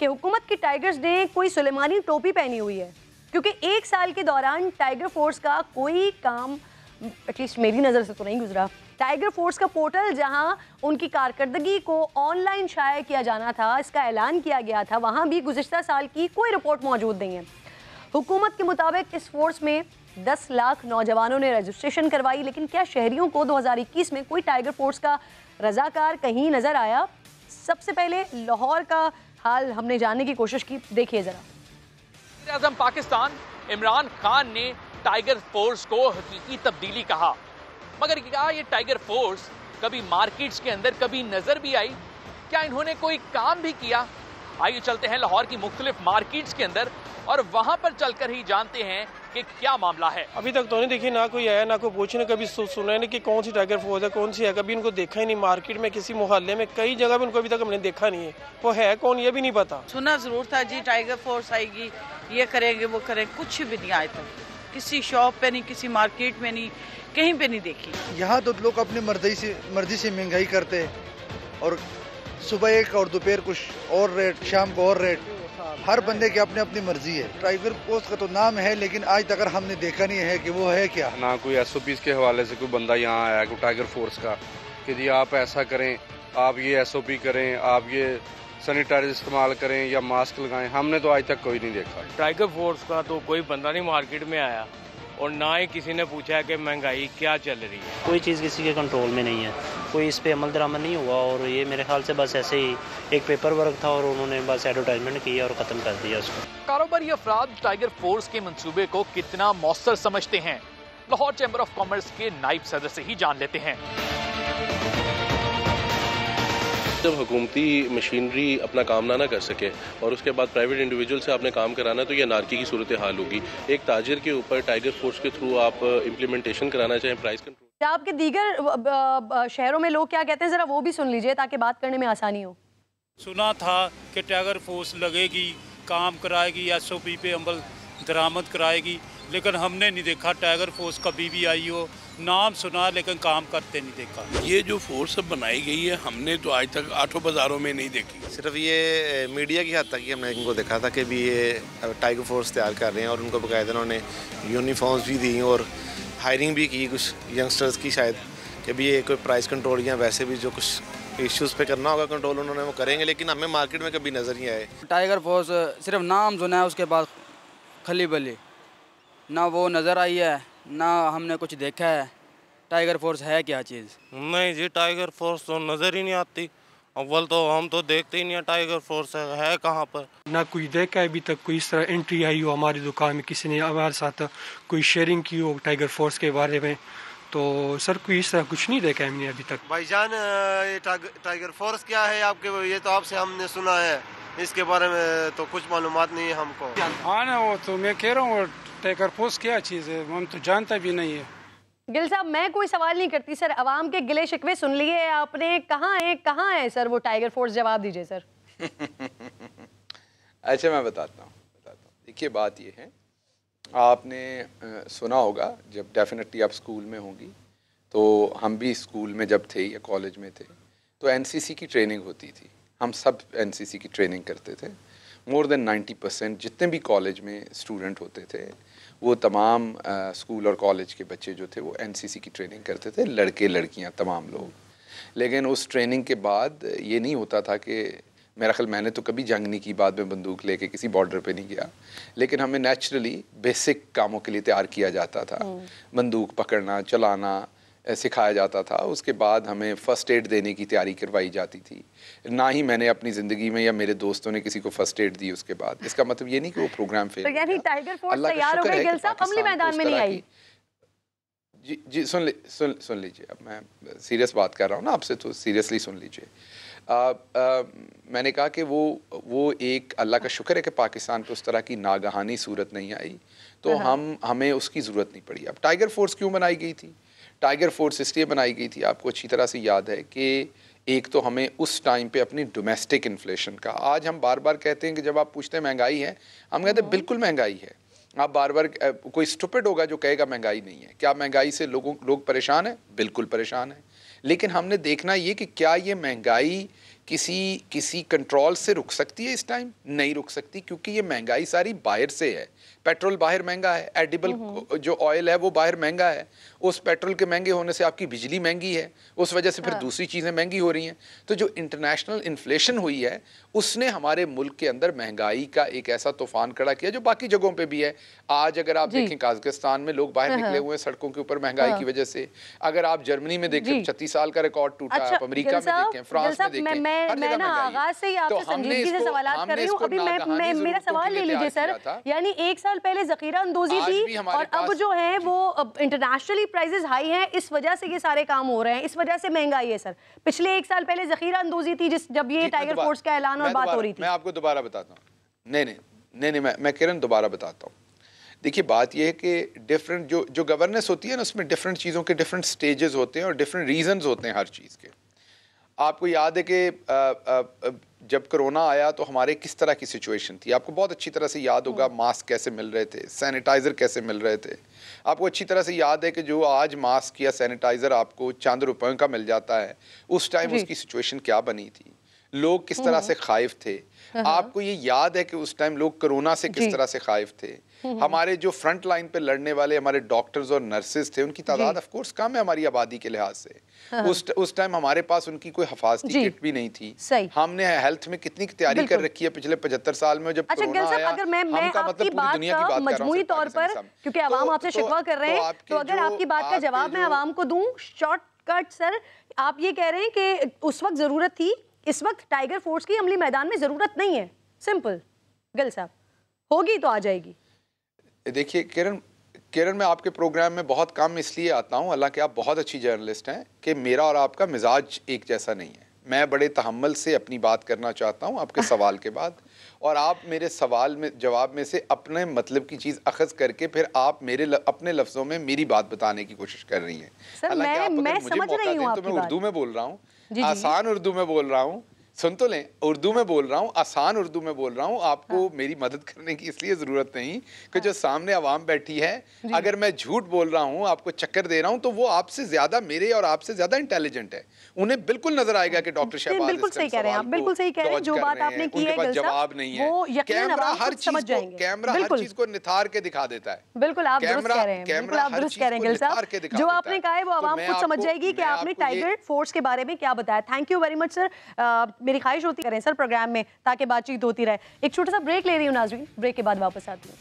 कि हुकूमत की टाइगर्स ने कोई सुलेमानी टोपी पहनी हुई है, क्योंकि 1 साल के दौरान टाइगर फोर्स का कोई काम एटलीस्ट मेरी नज़र से तो नहीं गुजरा। टाइगर फोर्स का पोर्टल जहां उनकी कारकर्दगी को ऑनलाइन शाया किया जाना था, इसका ऐलान किया गया था, वहां भी गुज़िश्ता साल की कोई रिपोर्ट मौजूद नहीं है। हुकूमत के मुताबिक इस फोर्स में 10 लाख नौजवानों ने रजिस्ट्रेशन करवाई, लेकिन क्या शहरियों को 2021 में कोई टाइगर फोर्स का रजाकार कहीं नज़र आया? सबसे पहले लाहौर का हाल हमने जानने की कोशिश की, देखिए ज़रा। वज़ीर आज़म पाकिस्तान इमरान खान ने टाइगर फोर्स को हकीकी तब्दीली कहा, मगर क्या ये टाइगर फोर्स कभी मार्केट्स के अंदर कभी नजर भी आई? क्या इन्होंने कोई काम भी किया? आइए चलते हैं लाहौर की मुख्तलिफ मार्केट्स के अंदर और वहां पर चलकर ही जानते हैं कि क्या मामला है। अभी तक तो नहीं देखी, ना कोई आया ना कोई पूछने, कभी सुना नहीं कि कौन सी टाइगर फोर्स है, कौन सी है, कभी इनको देखा ही नहीं। मार्केट में किसी मोहल्ले में कई जगह भी उनको अभी तक हमने देखा नहीं है, वो है कौन ये भी नहीं पता। सुना जरूर था जी टाइगर फोर्स आएगी, ये करेंगे वो करेंगे, कुछ भी नहीं आए तक, किसी शॉप पे नहीं, किसी मार्केट में नहीं, कहीं पे नहीं देखी। यहाँ तो लोग अपनी मर्जी से महंगाई करते हैं और सुबह एक और दोपहर कुछ और रेट, शाम को और रेट, हर बंदे की अपनी अपनी मर्जी है। टाइगर फोर्स का तो नाम है, लेकिन आज तक हमने देखा नहीं है कि वो है क्या। ना कोई SOPs के हवाले से कोई बंदा यहाँ आया कोई टाइगर फोर्स का कि जी आप ऐसा करें, आप ये SOP करें, आप ये सैनिटाइजर इस्तेमाल करें या मास्क लगाएं, हमने तो आज तक कोई नहीं देखा। टाइगर फोर्स का तो कोई बंदा नहीं मार्केट में आया और ना ही किसी ने पूछा है कि महंगाई क्या चल रही है। कोई चीज़ किसी के कंट्रोल में नहीं है, कोई इस पे अमल दरामद नहीं हुआ और ये मेरे ख्याल से बस ऐसे ही एक पेपर वर्क था और उन्होंने बस एडवर्टाइजमेंट किया और ख़त्म कर दिया उसको। कारोबारी अफराद टाइगर फोर्स के मंसूबे को कितना मौसर समझते हैं, लाहौर चैम्बर ऑफ कॉमर्स के नायब सदर से ही जान लेते हैं। जब हुकूमती मशीनरी अपना काम ना कर सके और उसके बाद प्राइवेट इंडिविजुअल से आपने काम कराना तो ये नारकी की सूरत हाल होगी। एक ताजिर के ऊपर टाइगर फोर्स के थ्रू आप इम्प्लीमेंटेशन कराना चाहें प्राइस कंट्रोल। आपके दीगर शहरों में लोग क्या कहते हैं, ज़रा वो भी सुन लीजिए ताकि बात करने में आसानी हो। सुना था कि टाइगर फोर्स लगेगी, काम कराएगी, SOP पे अमल दरामद कराएगी, लेकिन हमने नहीं देखा टाइगर फोर्स कभी भी आई हो। नाम सुना लेकिन काम करते नहीं देखा। ये जो फोर्स अब बनाई गई है हमने तो आज तक आठों बाजारों में नहीं देखी। सिर्फ ये मीडिया की हद तक ही हमने इनको देखा था कि भी ये टाइगर फोर्स तैयार कर रहे हैं और उनको बाकायदा उन्होंने यूनिफॉर्म्स भी दी और हायरिंग भी की कुछ यंगस्टर्स की, शायद कि भी ये कोई प्राइस कंट्रोल या वैसे भी जो कुछ इश्यूज़ पे करना होगा कंट्रोल उन्होंने वो करेंगे, लेकिन हमें मार्केट में कभी नज़र नहीं आए। टाइगर फोर्स सिर्फ नाम सुना है, उसके बाद खली बली ना वो नज़र आई है ना हमने कुछ देखा है। टाइगर फोर्स है क्या चीज़? नहीं जी, टाइगर फोर्स तो नज़र ही नहीं आती। अव्वल तो हम तो देखते ही नहीं है टाइगर फोर्स है कहाँ पर। ना कोई देखा है अभी तक, कोई इस तरह एंट्री आई हो हमारी दुकान में, किसी ने हमारे साथ कोई शेयरिंग की हो टाइगर फोर्स के बारे में, तो सर कोई इस तरह कुछ नहीं देखा है हमने अभी तक। भाईजान ये टाइगर फोर्स क्या है आपके, ये तो आपसे हमने सुना है, इसके बारे में तो कुछ मालूमात नहीं है हमको। हाँ ना, वो तो मैं कह रहा हूँ टाइगर फोर्स क्या चीज़ है हम तो जानता भी नहीं है। गिल साहब, मैं कोई सवाल नहीं करती सर, अवाम के गिले शिकवे सुन लिए आपने। कहाँ है सर वो टाइगर फोर्स, जवाब दीजिए सर। अच्छा मैं बताता हूँ। देखिए बात ये है, आपने सुना होगा जब डेफिनेटली आप स्कूल में होंगी, तो हम भी स्कूल में जब थे या कॉलेज में थे तो NCC की ट्रेनिंग होती थी। हम सब NCC की ट्रेनिंग करते थे। मोर देन 90% जितने भी कॉलेज में स्टूडेंट होते थे वो तमाम स्कूल और कॉलेज के बच्चे जो थे वो NCC की ट्रेनिंग करते थे, लड़के लड़कियां तमाम लोग। लेकिन उस ट्रेनिंग के बाद ये नहीं होता था कि, मेरा ख्याल मैंने तो कभी जंग नहीं की, बाद में बंदूक लेके किसी बॉर्डर पे नहीं गया, लेकिन हमें नेचुरली बेसिक कामों के लिए तैयार किया जाता था। बंदूक पकड़ना, चलाना सिखाया जाता था। उसके बाद हमें फ़र्स्ट एड देने की तैयारी करवाई जाती थी। ना ही मैंने अपनी ज़िंदगी में या मेरे दोस्तों ने किसी को फ़र्स्ट एड दी उसके बाद। इसका मतलब ये नहीं कि वो प्रोग्राम फेल। तो यानी टाइगर फोर्स तैयार हो गई, गिल साहब अमली मैदान में नहीं आई। जी सुन लीजिए, अब मैं सीरियस बात कर रहा हूँ ना आपसे, तो सीरियसली सुन लीजिए। मैंने कहा कि वो एक अल्लाह का शुक्र है कि पाकिस्तान पे उस तरह की नागहानी सूरत नहीं आई, तो हमें उसकी ज़रूरत नहीं पड़ी। अब टाइगर फोर्स क्यों बनाई गई थी? टाइगर फोर्स इसलिए बनाई गई थी, आपको अच्छी तरह से याद है कि एक तो हमें उस टाइम पे अपनी डोमेस्टिक इन्फ्लेशन का, आज हम बार बार कहते हैं कि जब आप पूछते हैं महंगाई है, हम कहते हैं बिल्कुल महंगाई है। आप बार बार, कोई स्टूपिड होगा जो कहेगा महंगाई नहीं है। क्या महंगाई से लोग परेशान हैं? बिल्कुल परेशान हैं। लेकिन हमने देखना ये कि क्या ये महंगाई किसी कंट्रोल से रुक सकती है इस टाइम? नहीं रुक सकती, क्योंकि ये महंगाई सारी बाहर से है। पेट्रोल बाहर महंगा है, एडिबल जो ऑयल है वो बाहर महंगा है, उस पेट्रोल के महंगे होने से आपकी बिजली महंगी है, उस वजह से फिर दूसरी चीज़ें महंगी हो रही हैं। तो जो इंटरनेशनल इन्फ्लेशन हुई है उसने हमारे मुल्क के अंदर महंगाई का एक ऐसा तूफान खड़ा किया जो बाकी जगहों पे भी है। आज अगर आप देखें काज़ाकिस्तान में लोग बाहर निकले हुए हैं सड़कों के ऊपर महंगाई की वजह से। अगर आप जर्मनी में देखें 36 साल का रिकॉर्ड टूटा, आप अमेरिका में देखें, फ्रांस में देखें, मैं ना आगाज से ही आपसे संजीदगी से सवाल कर रही हूँ। अभी मैं मेरा सवाल ले लीजिए सर। यानी 1 साल पहले जखीरा अंदोजी थी और अब जो है वो इंटरनेशनली प्राइसेस हाई हैं, इस वजह से ये सारे काम हो रहे हैं, इस वजह से महंगाई है सर। पिछले 1 साल पहले जखीरा अंदोजी थी जब ये टाइगर फोर्स का ऐलान और बात हो रही थी। मैं आपको दोबारा बताता हूँ। नहीं, मैं किरण दोबारा बताता हूँ। देखिए बात यह है कि डिफरेंट जो गवर्नेंस होती है ना, उसमें डिफरेंट चीज़ों के डिफरेंट स्टेजेस होते हैं और डिफरेंट रीजंस होते हैं हर चीज़ के। आपको याद है कि जब कोरोना आया तो हमारे किस तरह की सिचुएशन थी, आपको बहुत अच्छी तरह से याद होगा। मास्क कैसे मिल रहे थे, सैनिटाइज़र कैसे मिल रहे थे। आपको अच्छी तरह से याद है कि जो आज मास्क या सैनिटाइज़र आपको चंद रुपयों का मिल जाता है, उस टाइम उसकी सिचुएशन क्या बनी थी, लोग किस तरह से खाइफ थे। आपको ये याद है कि उस टाइम लोग कोरोना से किस तरह से खाइफ थे। हमारे जो फ्रंट लाइन पे लड़ने वाले हमारे डॉक्टर्स और नर्सेज थे, उनकी तादाद ऑफ कोर्स कम है हमारी आबादी के लिहाज से। उस टाइम हमारे पास उनकी कोई हिफाजती किट भी नहीं थी। हमने हेल्थ में कितनी तैयारी कर रखी है पिछले 75 साल में। जब कोरोना आया, अगर मैं आपकी बात का मजमूई तौर पर, क्योंकि आवाम आपसे शिकवा कर रहे हैं, तो अगर आपकी बात का जवाब मैं आवाम को दूं शॉर्टकट सर, आप ये कह रहे हैं कि उस वक्त जरूरत थी, इस वक्त टाइगर फोर्स की अमली मैदान में जरूरत नहीं है। सिंपल गल साहब, होगी तो आ जाएगी। देखिए किरण मैं आपके प्रोग्राम में बहुत कम इसलिए आता हूँ, हालांकि आप बहुत अच्छी जर्नलिस्ट हैं, कि मेरा और आपका मिजाज एक जैसा नहीं है। मैं बड़े तहम्मुल से अपनी बात करना चाहता हूँ आपके सवाल के बाद, और आप मेरे सवाल में जवाब में से अपने मतलब की चीज़ अखज़ करके फिर आप मेरे अपने लफ्ज़ों में मेरी बात बताने की कोशिश कर रही हैं। हालांकि आप अगर मुझे मौका दें तो मैं उर्दू में बोल रहा हूँ, आसान उर्दू में बोल रहा हूँ। सुन तो लें, उर्दू में बोल रहा हूँ, आसान उर्दू में बोल रहा हूँ। आपको मेरी मदद करने की इसलिए ज़रूरत नहीं कि जो सामने आवाम बैठी है, अगर मैं झूठ बोल रहा हूँ, आपको चक्कर दे रहा हूँ, तो वो आपसे ज़्यादा, मेरे और आपसे ज़्यादा इंटेलिजेंट है। उन्हें बिल्कुल नजर आएगा कि डॉक्टर शहबाज बिल्कुल सही कह रहे हैं आप, बिल्कुल सही कह रहे हैं। जो बात आपने की है जवाब नहीं है, कैमरा हर चीज को निथार के दिखा देता है। बिल्कुल आप दुरुस्त कह रहे हैं, बिल्कुल आप दुरुस्त कह रहे हैं गिल साहब। जो आपने कहा है वो आवाम खुद समझ जाएगी कि आपने टाइगर फोर्स के बारे में क्या बताया। Thank you very much sir. मेरी ख्वाहिश होती करें सर प्रोग्राम में, ताकि बातचीत होती रहे। एक छोटा सा ब्रेक ले रही हूँ नाज़रीन, ब्रेक के बाद वापस आती हूँ।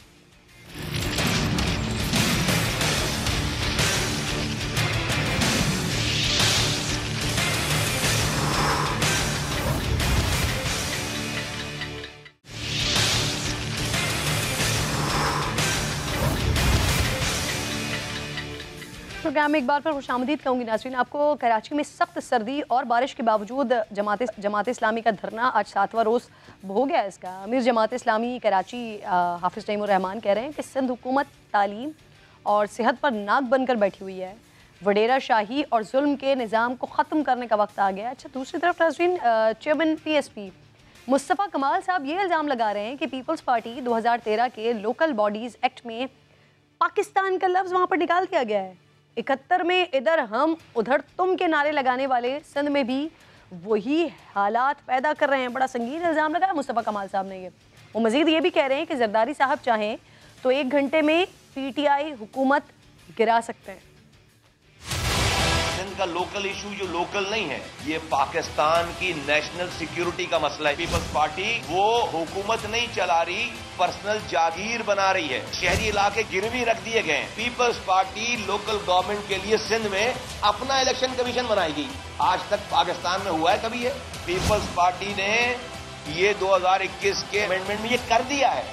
प्रोग्राम में एक बार फिर खुशामदीद कहूँगी नाज़रीन। आपको कराची में सख्त सर्दी और बारिश के बावजूद जमात इस्लामी का धरना आज 7वां रोज़ हो गया इसका। अमीर जमात इस्लामी कराची हाफिज़ तैमूर रहमान कह रहे हैं कि सिंध हुकूमत तालीम और सेहत पर नाक बनकर बैठी हुई है। वडेरा शाही और जुल्म के निज़ाम को ख़त्म करने का वक्त आ गया। अच्छा, दूसरी तरफ नाज़रीन चेयरमैन PSP मुस्तफ़ा कमाल साहब ये इल्ज़ाम लगा रहे हैं कि पीपल्स पार्टी 2013 के लोकल बॉडीज़ एक्ट में पाकिस्तान का लफ्ज़ वहाँ पर निकाल दिया गया है। 71 में इधर हम उधर तुम के नारे लगाने वाले सिंध में भी वही हालात पैदा कर रहे हैं। बड़ा संगीन इल्ज़ाम लगाया मुस्तफ़ा कमाल साहब ने ये। वो मज़ीद ये भी कह रहे हैं कि जरदारी साहब चाहें तो 1 घंटे में PTI हुकूमत गिरा सकते हैं। सिंध का लोकल इशू जो लोकल नहीं है, ये पाकिस्तान की नेशनल सिक्योरिटी का मसला है। पीपल्स पार्टी वो हुकूमत नहीं चला रही, पर्सनल जागीर बना रही है। शहरी इलाके गिरवी रख दिए गए। पीपल्स पार्टी लोकल गवर्नमेंट के लिए सिंध में अपना इलेक्शन कमीशन बनाएगी। आज तक पाकिस्तान में हुआ है कभी ये? पीपल्स पार्टी ने ये 2021 के अमेंडमेंट में ये कर दिया है।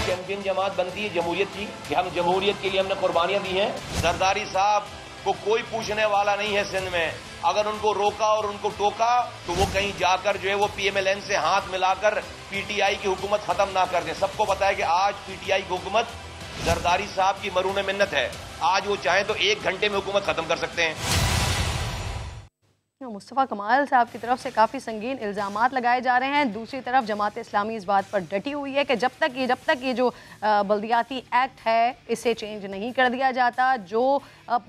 चैंपियन जमात बनती है जमहूरियत की, कि हम जमहूरियत के लिए हमने कुर्बानियां दी हैं। जरदारी साहब को कोई पूछने वाला नहीं है सिंध में। अगर उनको रोका और उनको टोका तो वो कहीं जाकर जो है वो PMLN से हाथ मिलाकर PTI की हुकूमत खत्म ना कर दें। सबको पता है कि आज PTI की हुकूमत जरदारी साहब की मरून मिन्नत है। आज वो चाहें तो 1 घंटे में हुकूमत खत्म कर सकते हैं। मुस्तफ़ा कमाल साहब की तरफ से काफ़ी संगीन इल्ज़ामात लगाए जा रहे हैं। दूसरी तरफ जमात इस्लामी इस बात पर डटी हुई है कि जब तक ये जो बल्दियाती एक्ट है इसे चेंज नहीं कर दिया जाता, जो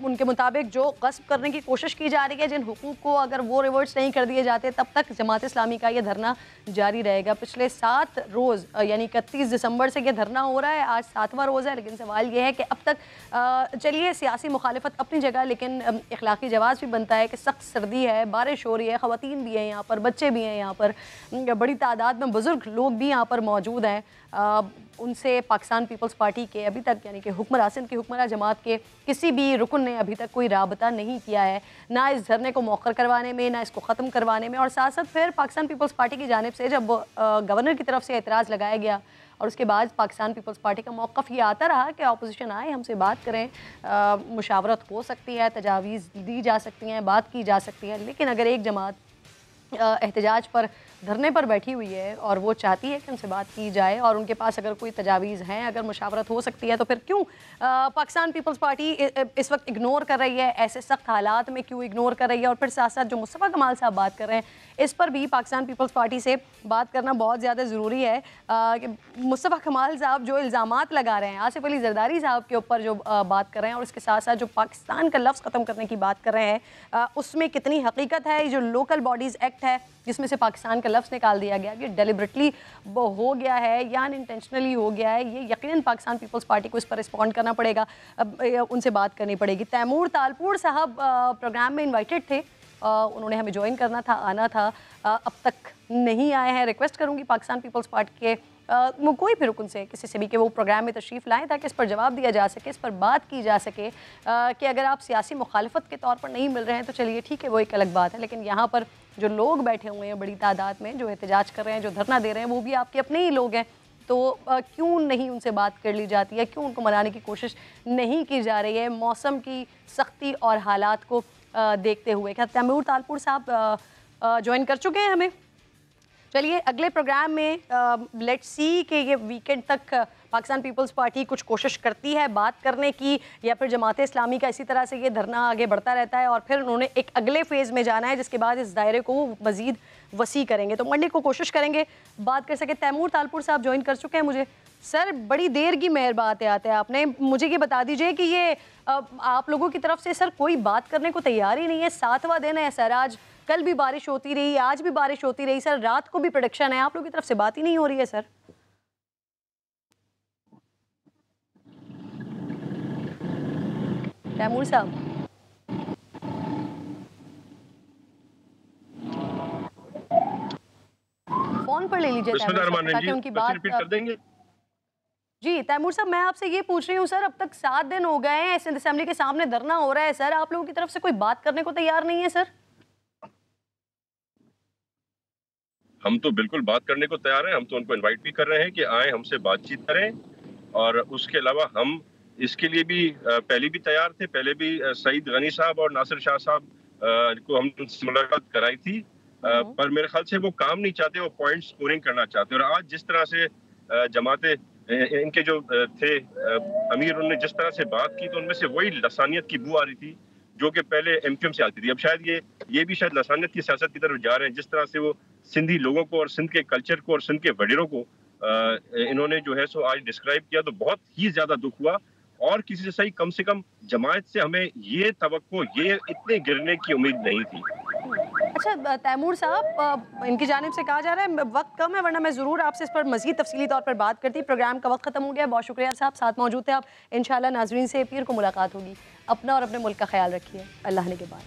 उनके मुताबिक जो गस्ब करने की कोशिश की जा रही है जिन हुकूक को, अगर वो रिवर्स नहीं कर दिए जाते तब तक जमात इस्लामी का ये धरना जारी रहेगा। पिछले 7 रोज़ यानी 31 दिसंबर से ये धरना हो रहा है, आज 7वां रोज़ है। लेकिन सवाल ये है कि अब तक चलिए सियासी मुखालिफत अपनी जगह, लेकिन इखलाकी जवाब भी बनता है कि सख्त सर्दी है, बारिश हो रही है, ख़वातीन भी हैं यहाँ पर, बच्चे भी हैं यहाँ पर, बड़ी तादाद में बुज़ुर्ग लोग भी यहाँ पर मौजूद हैं। उनसे पाकिस्तान पीपल्स पार्टी के अभी तक यानी कि हुक्मरान सिंध की हुक्मरान जमात के किसी भी रुकन ने अभी तक कोई राबता नहीं किया है, ना इस धरने को मौखर करवाने में, ना इसको ख़त्म करवाने में। और साथ साथ फिर पाकिस्तान पीपल्स पार्टी की जानिब से जब गवर्नर की तरफ से एतराज़ लगाया गया और उसके बाद पाकिस्तान पीपल्स पार्टी का मौक़िफ़ ये आता रहा कि अपोजिशन आए, हमसे बात करें, मुशावरत हो सकती है, तजावीज़ दी जा सकती हैं, बात की जा सकती है। लेकिन अगर एक जमात एहतजाज पर धरने पर बैठी हुई है और वो चाहती है कि उनसे बात की जाए और उनके पास अगर कोई तजावीज़ हैं, अगर मुशावरत हो सकती है, तो फिर क्यों पाकिस्तान पीपल्स पार्टी इस वक्त इग्नोर कर रही है? ऐसे सख्त हालात में क्यों इग्नोर कर रही है? और फिर साथ साथ जो मुस्तफ़ा कमाल साहब बात कर रहे हैं, इस पर भी पाकिस्तान पीपल्स पार्टी से बात करना बहुत ज़्यादा ज़रूरी है कि मुस्तफ़ा कमाल साहब जो इल्ज़ामात लगा रहे हैं आसिफ अली जरदारी साहब के ऊपर, जो बात कर रहे हैं, और इसके साथ साथ जो पाकिस्तान का लफ्ज़ ख़त्म करने की बात कर रहे हैं, उसमें कितनी हकीकत है? जो लोकल बॉडीज़ एक्ट है जिसमें से पाकिस्तान का लफ्ज़ निकाल दिया गया, ये डेलिबरेटली हो गया है या अनइंटेंशनली हो गया है, ये यकीनन पाकिस्तान पीपल्स पार्टी को इस पर रिस्पॉन्ड करना पड़ेगा, उनसे बात करनी पड़ेगी। तैमूर तालपुर साहब प्रोग्राम में इन्वाइटेड थे, उन्होंने हमें ज्वाइन करना था, आना था, अब तक नहीं आए हैं। रिक्वेस्ट करूँगी पाकिस्तान पीपल्स पार्टी के कोई भी रुकन से, किसी से भी, कि वो प्रोग्राम में तशरीफ़ लाएँ ताकि इस पर जवाब दिया जा सके, इस पर बात की जा सके कि अगर आप सियासी मुखालफत के तौर पर नहीं मिल रहे हैं तो चलिए ठीक है, वो एक अलग बात है, लेकिन यहाँ पर जो लोग बैठे हुए हैं बड़ी तादाद में, जो एहतजाज कर रहे हैं, जो धरना दे रहे हैं, वो भी आपके अपने ही लोग हैं, तो क्यों नहीं उनसे बात कर ली जाती है? क्यों उनको मनाने की कोशिश नहीं की जा रही है मौसम की सख्ती और हालात को देखते हुए? क्या तैमूर तालपुर साहब ज्वाइन कर चुके हैं हमें? चलिए अगले प्रोग्राम में लेट्स सी कि ये वीकेंड तक पाकिस्तान पीपल्स पार्टी कुछ कोशिश करती है बात करने की, या फिर जमात इस्लामी का इसी तरह से ये धरना आगे बढ़ता रहता है और फिर उन्होंने एक अगले फेज़ में जाना है जिसके बाद इस दायरे को मज़ीद वसी करेंगे। तो मंडे को कोशिश करेंगे बात कर सके। तैमूर तालपुर साहब ज्वाइन कर चुके हैं मुझे। सर बड़ी देर की मेहर बात है आते आपने, मुझे ये बता दीजिए कि ये आप लोगों की तरफ से सर कोई बात करने को तैयार ही नहीं है। 7वां दिन है सर, आज कल भी बारिश होती रही, आज भी बारिश होती रही सर, रात को भी प्रोडक्शन है, आप लोगों की तरफ से बात ही नहीं हो रही है सर। तैमूर साहब फोन पर ले लीजिए ताकि उनकी बात कर देंगे। जी तैमूर साहब, मैं आपसे ये पूछ रही हूँ सर, अब तक 7 दिन हो गए हैं सिंध असेंबली के सामने धरना हो रहा है सर, आप लोगों की तरफ से कोई बात करने को तैयार नहीं है सर? हम तो बिल्कुल बात करने को तैयार हैं, हम तो उनको इनवाइट भी कर रहे हैं कि आए हमसे बातचीत करें, और उसके अलावा हम इसके लिए भी पहले भी तैयार थे। पहले भी सईद गनी साहब और नासिर शाह साहब को हम मुलाकात कराई थी, पर मेरे ख्याल से वो काम नहीं चाहते, वो पॉइंट स्कोरिंग करना चाहते। और आज जिस तरह से जमाते इनके जो थे अमीर, उन्होंने जिस तरह से बात की तो उनमें से वही लसानियत की बू आ रही थी जो कि पहले एमक्यूएम से आती थी। अब शायद ये भी शायद लसानियत की सियासत की तरफ जा रहे हैं। जिस तरह से वो सिंधी लोगों को और सिंध के कल्चर को और सिंध के वडीरों को इन्होंने जो है सो आज डिस्क्राइब किया, तो बहुत ही ज्यादा दुख हुआ। और किसी से सही कम से कम जमायत से हमें ये तवक्को, ये इतने गिरने की उम्मीद नहीं थी। अच्छा तैमूर साहब, इनकी जानिब से कहा जा रहा है वक्त कम है, वरना मैं ज़रूर आपसे इस पर मज़ीद तफसीली तौर पर बात करती। प्रोग्राम का वक्त ख़त्म हो गया। बहुत शुक्रिया साहब, साथ मौजूद थे आप। इंशाल्लाह नाज़रीन से पीर को मुलाकात होगी। अपना और अपने मुल्क का ख्याल रखिए। अल्लाह ने के बाद।